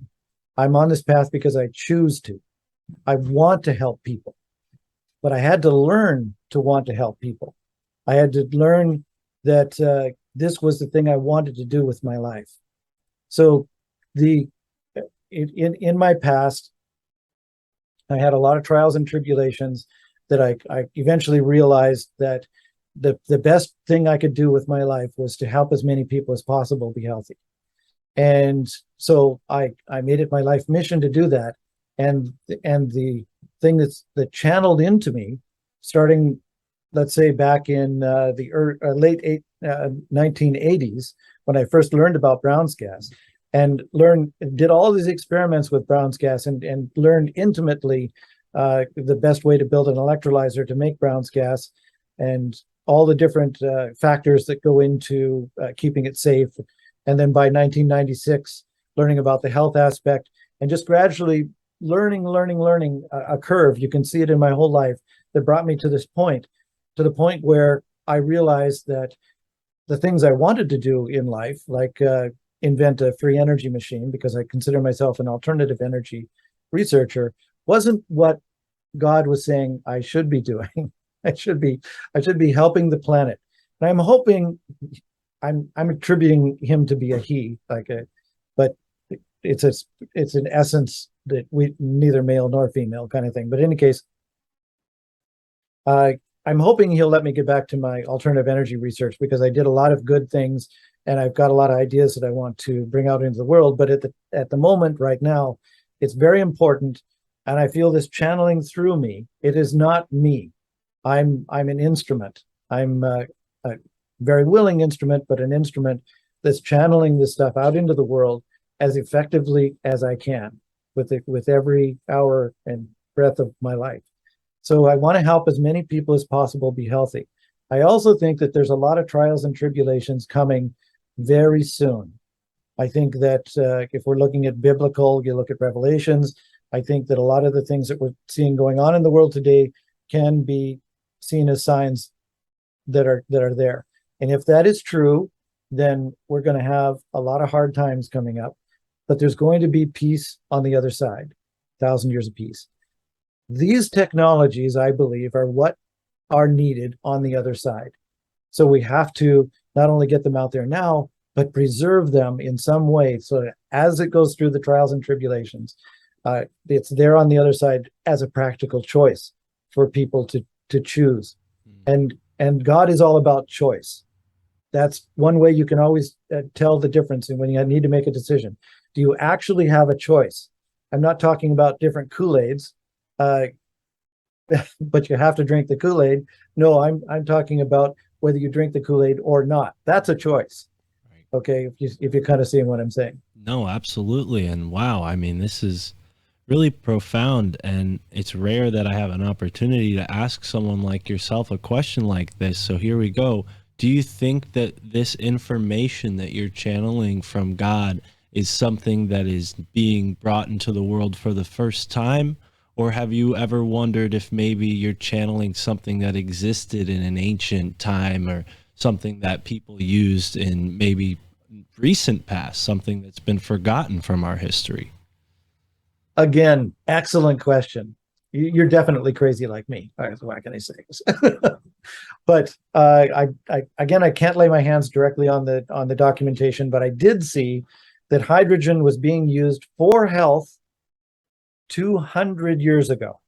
I'm on this path because I choose to. I want to help people, but I had to learn to want to help people. I had to learn that this was the thing I wanted to do with my life. So in my past, I had a lot of trials and tribulations that I eventually realized that the best thing I could do with my life was to help as many people as possible be healthy. And so I made it my life mission to do that. And the thing that channeled into me, starting, let's say, back in the late 1980s, when I first learned about Brown's gas, and did all these experiments with Brown's gas, and learned intimately the best way to build an electrolyzer to make Brown's gas, and all the different factors that go into keeping it safe. And then by 1996, learning about the health aspect, and just gradually learning a curve. You can see it in my whole life that brought me to this point, to the point where I realized that the things I wanted to do in life, like invent a free energy machine, because I consider myself an alternative energy researcher, wasn't what God was saying I should be doing. I should be helping the planet. And I'm hoping, I'm attributing him to be a he, but it's an essence that we neither male nor female kind of thing. But in any case, I'm hoping he'll let me get back to my alternative energy research, because I did a lot of good things and I've got a lot of ideas that I want to bring out into the world. But at the moment, right now, it's very important. And I feel this channeling through me. It is not me. I'm an instrument. I'm a very willing instrument, but an instrument that's channeling this stuff out into the world as effectively as I can with every hour and breath of my life. So I want to help as many people as possible be healthy. I also think that there's a lot of trials and tribulations coming very soon. I think that if we're looking at biblical, you look at Revelations, I think that a lot of the things that we're seeing going on in the world today can be seen as signs that are there. And if that is true, then we're going to have a lot of hard times coming up, but there's going to be peace on the other side, 1,000 years of peace. These technologies, I believe, are what are needed on the other side. So we have to not only get them out there now, but preserve them in some way so that as it goes through the trials and tribulations, it's there on the other side as a practical choice for people to choose. And God is all about choice. That's one way you can always tell the difference in when you need to make a decision. Do you actually have a choice? I'm not talking about different Kool-Aids, but you have to drink the Kool-Aid. No, I'm talking about whether you drink the Kool-Aid or not. That's a choice. Okay, if you're kind of seeing what I'm saying. No, absolutely. And wow, I mean, this is really profound, and it's rare that I have an opportunity to ask someone like yourself a question like this. So here we go. Do you think that this information that you're channeling from God is something that is being brought into the world for the first time? Or have you ever wondered if maybe you're channeling something that existed in an ancient time, or something that people used in maybe recent past, something that's been forgotten from our history? Again, excellent question. You're definitely crazy like me. All right, so what can I say? But I can't lay my hands directly on the documentation, but I did see that hydrogen was being used for health 200 years ago.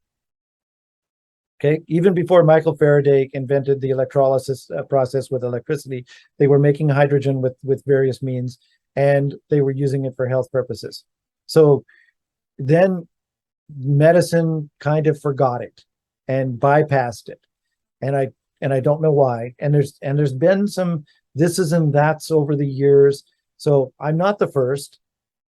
Okay, even before Michael Faraday invented the electrolysis process with electricity, they were making hydrogen with various means, and they were using it for health purposes. So then medicine kind of forgot it and bypassed it, and I don't know why. And there's been some thises and that's over the years. So I'm not the first,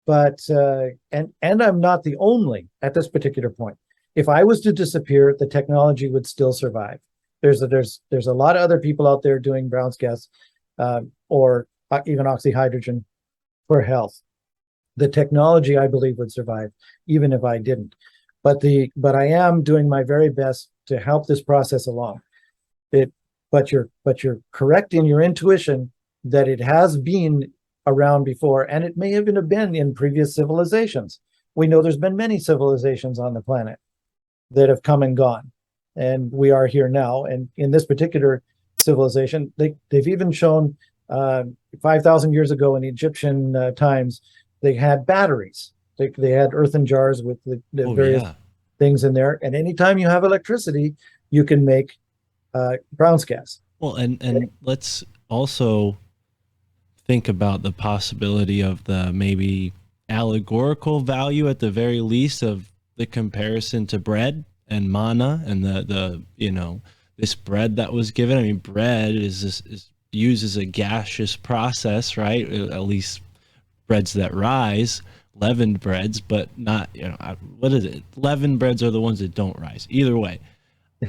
but and I'm not the only at this particular point. If I was to disappear, the technology would still survive. There's a lot of other people out there doing Brown's gas or even oxyhydrogen for health. The technology, I believe, would survive even if I didn't. But I am doing my very best to help this process along. But you're correct in your intuition that it has been around before, and it may even have been in previous civilizations. We know there's been many civilizations on the planet that have come and gone, and we are here now. And in this particular civilization, they've even shown 5,000 years ago in Egyptian times, they had batteries. They had earthen jars with the various things in there. And anytime you have electricity, you can make Brown's gas. Well, and let's also think about the possibility of the maybe allegorical value at the very least of the comparison to bread and manna and the this bread that was given. I mean, bread is uses a gaseous process, right? At least breads that rise, leavened breads, but not, what is it? Leavened breads are the ones that don't rise. Either way,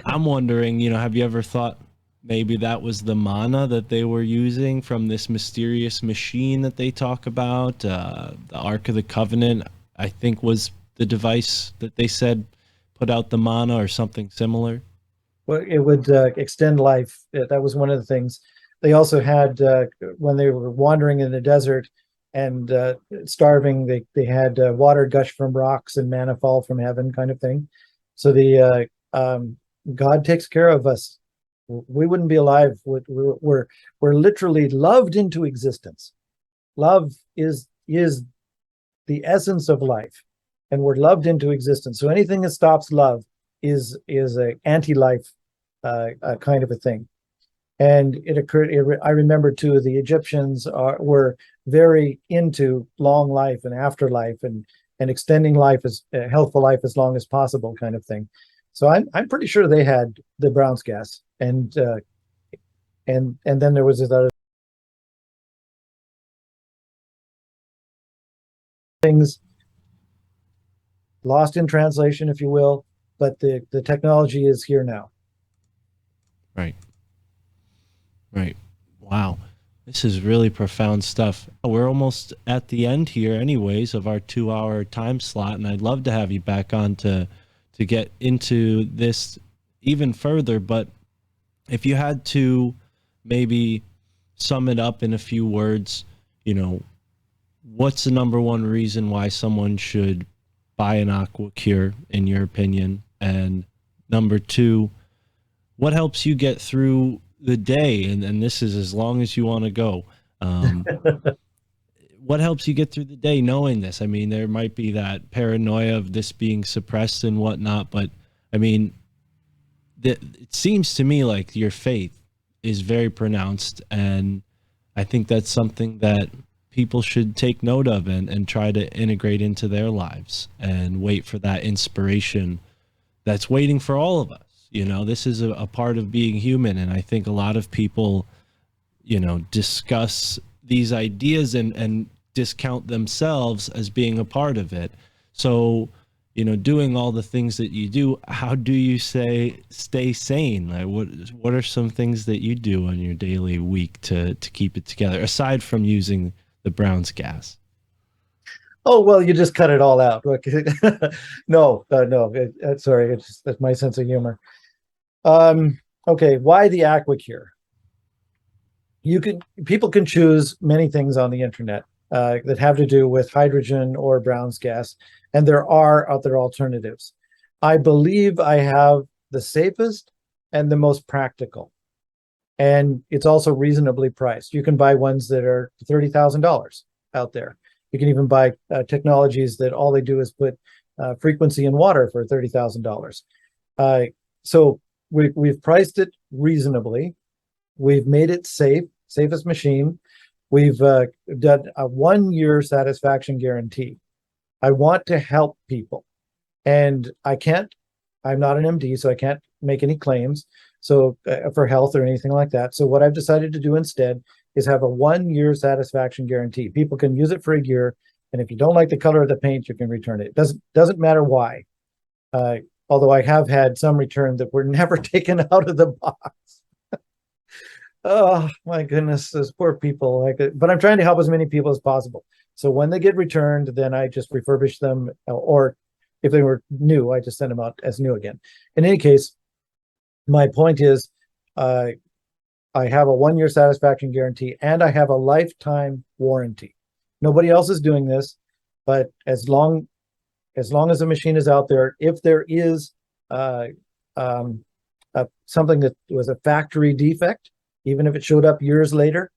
I'm wondering, have you ever thought maybe that was the mana that they were using from this mysterious machine that they talk about? The Ark of the Covenant, I think, was the device that they said put out the mana or something similar. Well, it would extend life. That was one of the things. They also had, when they were wandering in the desert and starving, they had water gush from rocks and manna fall from heaven, kind of thing. So God takes care of us. We wouldn't be alive. We're literally loved into existence. Love is the essence of life, and we're loved into existence. So anything that stops love is a anti-life kind of a thing. And it occurred. I remember too. The Egyptians were very into long life and afterlife and extending life as healthful life as long as possible, kind of thing. So I'm pretty sure they had the Brown's gas, and then there was this other things lost in translation, if you will. But the technology is here now. Right. Right. Wow. This is really profound stuff. We're almost at the end here anyways of our 2-hour time slot, and I'd love to have you back on to get into this even further. But if you had to maybe sum it up in a few words, what's the number one reason why someone should buy an AquaCure, in your opinion? And number two, what helps you get through the day? And this is as long as you want to go. What helps you get through the day knowing this? I mean, there might be that paranoia of this being suppressed and whatnot, but I mean, it seems to me like your faith is very pronounced, and I think that's something that people should take note of and try to integrate into their lives and wait for that inspiration that's waiting for all of us. This is a part of being human, and I think a lot of people, discuss these ideas and discount themselves as being a part of it. So, doing all the things that you do, how do you stay sane? Like what are some things that you do on your daily week to keep it together, aside from using the Brown's gas? Oh, well, you just cut it all out. No, sorry, that's my sense of humor. Okay, why the AquaCure? People can choose many things on the internet that have to do with hydrogen or Brown's gas, and there are other alternatives. I believe I have the safest and the most practical, and it's also reasonably priced. You can buy ones that are $30,000 out there. You can even buy technologies that all they do is put frequency in water for $30,000. So we've priced it reasonably. We've made it safest machine. We've done a 1-year satisfaction guarantee. I want to help people, and I'm not an MD, so I can't make any claims for health or anything like that. So what I've decided to do instead is have a 1-year satisfaction guarantee. People can use it for a year, and if you don't like the color of the paint, you can return it. It doesn't matter why. Although I have had some returned that were never taken out of the box. Oh my goodness, those poor people. But I'm trying to help as many people as possible. So when they get returned, then I just refurbish them, or if they were new, I just send them out as new again. In any case, my point is, I have a 1-year satisfaction guarantee, and I have a lifetime warranty. Nobody else is doing this, but as long as the machine is out there, if there is something that was a factory defect, even if it showed up years later,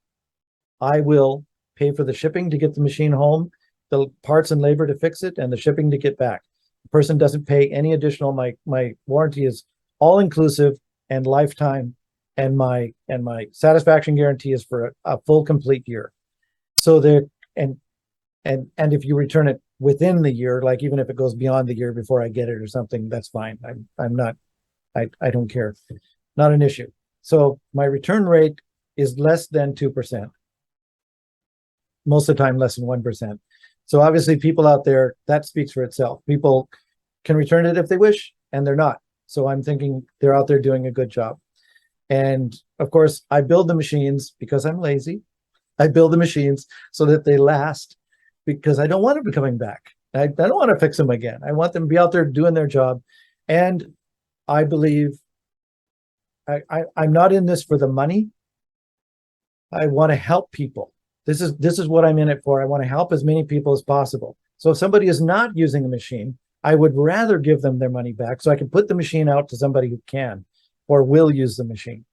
I will pay for the shipping to get the machine home, the parts and labor to fix it, and the shipping to get back. The person doesn't pay any additional. My warranty is all inclusive and lifetime, and my satisfaction guarantee is for a full complete year. So and if you return it within the year, like even if it goes beyond the year before I get it or something, that's fine. I don't care. Not an issue. So my return rate is less than 2%. Most of the time, less than 1%. So obviously, people out there, that speaks for itself. People can return it if they wish, and they're not. So I'm thinking they're out there doing a good job. And of course, I build the machines because I'm lazy. I build the machines so that they last, because I don't want them coming back. I don't want to fix them again. I want them to be out there doing their job. And I believe I'm not in this for the money. I want to help people. This is what I'm in it for. I want to help as many people as possible. So if somebody is not using a machine, I would rather give them their money back so I can put the machine out to somebody who can or will use the machine.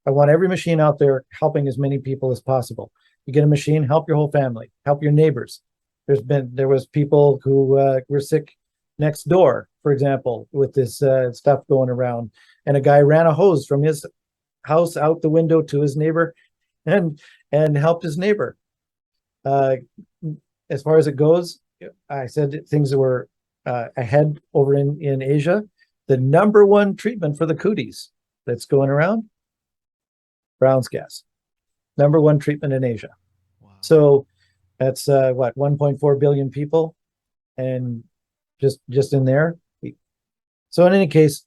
I want every machine out there helping as many people as possible. You get a machine, help your whole family, help your neighbors. There was people who were sick next door, for example, with this stuff going around, and a guy ran a hose from his house out the window to his neighbor, and helped his neighbor. As far as it goes, I said things that were ahead over in Asia. The number one treatment for the cooties that's going around, Brown's gas. Number one treatment in Asia. Wow. So that's 1.4 billion people, and just in there. So in any case,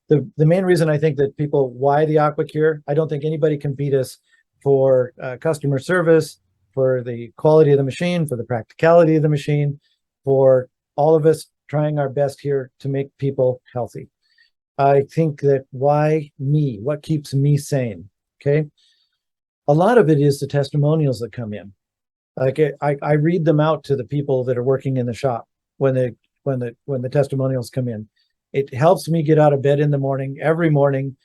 the main reason I think that people, why the AquaCure, I don't think anybody can beat us for customer service, for the quality of the machine, for the practicality of the machine, for all of us trying our best here to make people healthy. I think that why me? What keeps me sane? Okay. A lot of it is the testimonials that come in. Like I read them out to the people that are working in the shop when the testimonials come in. It helps me get out of bed in the morning, every morning.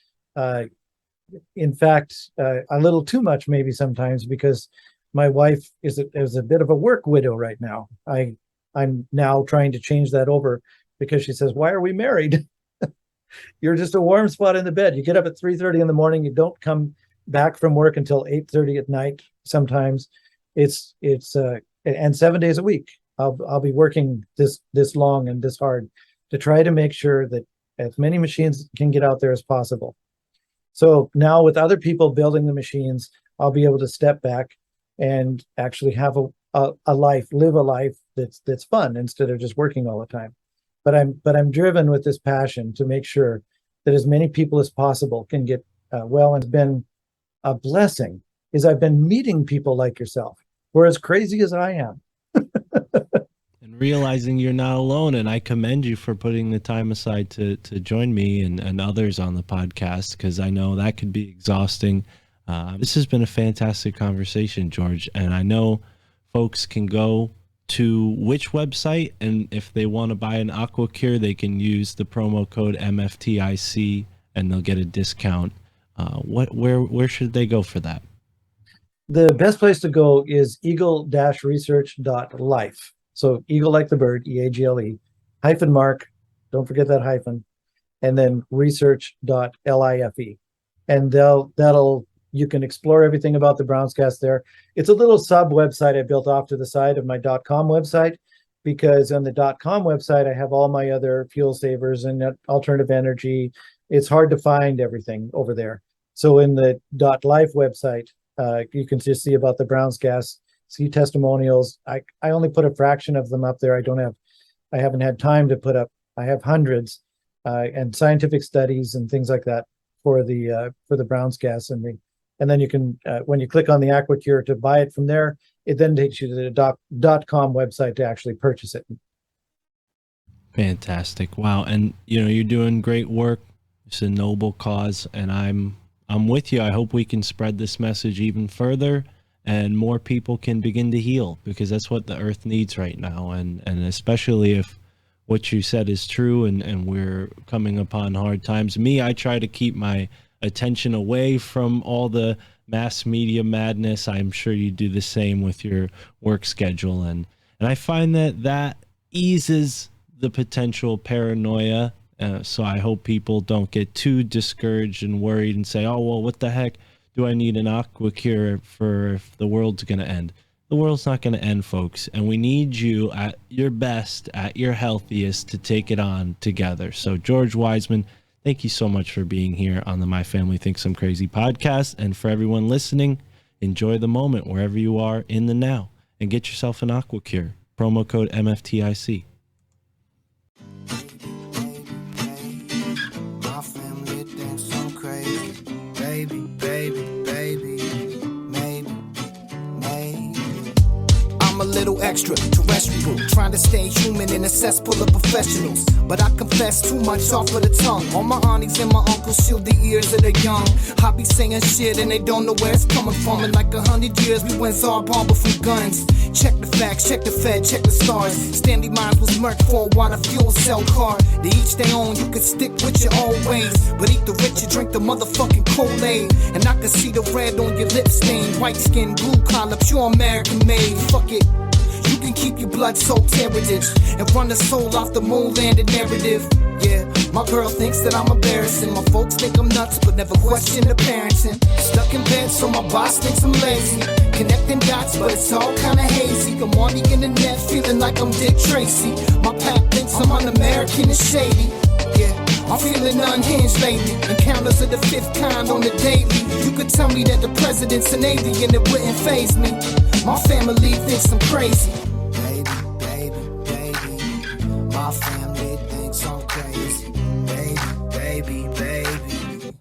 In fact, a little too much maybe sometimes, because my wife is a bit of a work widow right now. I'm now trying to change that over, because she says, "Why are we married? You're just a warm spot in the bed. You get up at 3:30 in the morning. You don't come back from work until 8:30 at night. Sometimes it's and 7 days a week. I'll be working this long and this hard to try to make sure that as many machines can get out there as possible. So now with other people building the machines, I'll be able to step back and actually have a life, live a life that's fun instead of just working all the time. But I'm driven with this passion to make sure that as many people as possible can get well. And it's been a blessing is I've been meeting people like yourself who are as crazy as I am. And realizing you're not alone. And I commend you for putting the time aside to join me and others on the podcast, because I know that could be exhausting. This has been a fantastic conversation, George. And I know folks can go to which website, and if they want to buy an AquaCure, they can use the promo code MFTIC and they'll get a discount. Where should they go for that? The best place to go is eagle-research.life. So eagle like the bird, EAGLE, hyphen mark, don't forget that hyphen, and then research.life. And you can explore everything about the Brown's gas there. It's a little sub website I built off to the side of my .com website, because on the .com website, I have all my other fuel savers and alternative energy. It's hard to find everything over there. So in the .life website, you can just see about the Brown's gas, see testimonials. I only put a fraction of them up there. I haven't had time to put up. I have hundreds and scientific studies and things like that for the Brown's gas, and then you can when you click on the AquaCure to buy it from there, it then takes you to the .com website to actually purchase it. Fantastic! Wow, and you're doing great work. It's a noble cause, and I'm with you. I hope we can spread this message even further, and more people can begin to heal, because that's what the earth needs right now. And especially if what you said is true, and we're coming upon hard times. I try to keep my attention away from all the mass media madness. I'm sure you do the same with your work schedule. And I find that eases the potential paranoia. So I hope people don't get too discouraged and worried and say, oh, well, what the heck do I need an AquaCure for if the world's going to end? The world's not going to end, folks. And we need you at your best, at your healthiest, to take it on together. So George Wiseman, Thank you so much for being here on the My Family Thinks I'm Crazy podcast. And for everyone listening, enjoy the moment wherever you are in the now and get yourself an AquaCure. Promo code MFTIC. My family thinks I'm crazy. Baby, baby, baby. Maybe, maybe. I'm a little extra terrestrial, trying to stay human in a cesspool of professionals. But I confess too much off of the tongue. All my aunties and my uncles shield the ears of the young. I be saying shit and they don't know where it's coming from. In like 100 years we went Zarbomba from guns. Check the facts, check the Fed, check the stars. Stanley Mines was murked for a water fuel cell car. They each their own, you could stick with your old ways. But eat the rich and drink the motherfucking Kool-Aid. And I can see the red on your lip stain. White skin, blue collar, pure American made. Fuck it. You can keep your blood-soaked heritage and run the soul off the moon-landed narrative. Yeah, my girl thinks that I'm embarrassing. My folks think I'm nuts, but never question the parenting. Stuck in bed, so my boss thinks I'm lazy. Connecting dots, but it's all kinda hazy. I'm on the internet, feeling like I'm Dick Tracy. My pap thinks I'm un-American and shady. Yeah, I'm feeling unhinged lately. Encounters of the fifth kind on the daily. You could tell me that the president's an alien, it wouldn't faze me. My family thinks I'm crazy. Baby, baby, baby. My family thinks I'm crazy. Baby, baby, baby.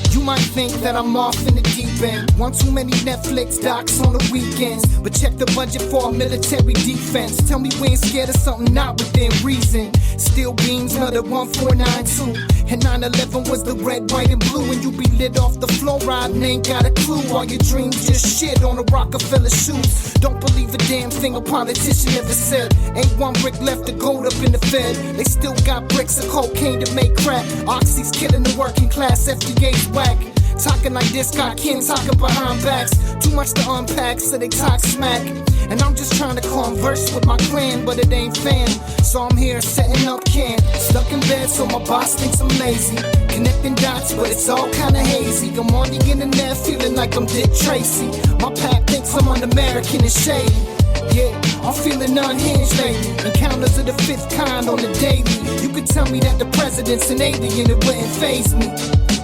You might think that I'm off in the deep end. One too many Netflix docs on the weekends. But check the budget for a military defense. Tell me we ain't scared of something not within reason. Steel beams, another 1492. And 9/11 was the red, white, and blue. And you be lit off the fluoride and ain't got a clue. All your dreams just shit on a Rockefeller shoes. Don't believe a damn thing a politician ever said. Ain't one brick left to gold up in the Fed. They still got bricks of cocaine to make crack. Oxy's killing the working class, FDA's whack. Talking like this, got kin talking behind backs. Too much to unpack, so they talk smack. And I'm just trying to converse with my clan, but it ain't fam. So I'm here setting up camp. Stuck in bed, so my boss thinks I'm lazy. Connecting dots, but it's all kinda hazy. I'm on the internet, feeling like I'm Dick Tracy. My pack thinks I'm un-American and shady. Yeah, I'm feeling unhinged lately. Encounters of the fifth kind on the daily. You could tell me that the president's an alien, it wouldn't faze me.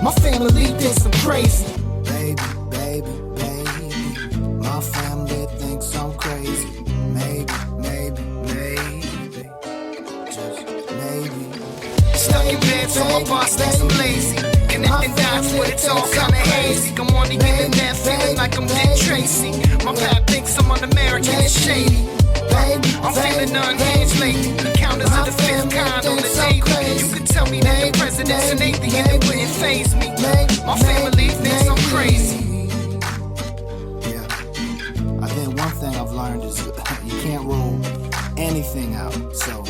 My family thinks I'm crazy. Baby, baby, baby. My family thinks I'm crazy. Maybe, maybe, maybe. Just maybe. Stuck in bed, so my boss thinks I'm lazy. Connecting dots, but it's all kinda hazy. I'm on the internet, feeling like I'm Dick Tracy. My pap thinks I'm un-American and shady. I'm feeling unhinged lately. Encounters of the fifth kind on the daily. You could tell me that the president's an alien, it wouldn't faze me. My family thinks I'm crazy. Yeah, I think one thing I've learned is you can't rule anything out. So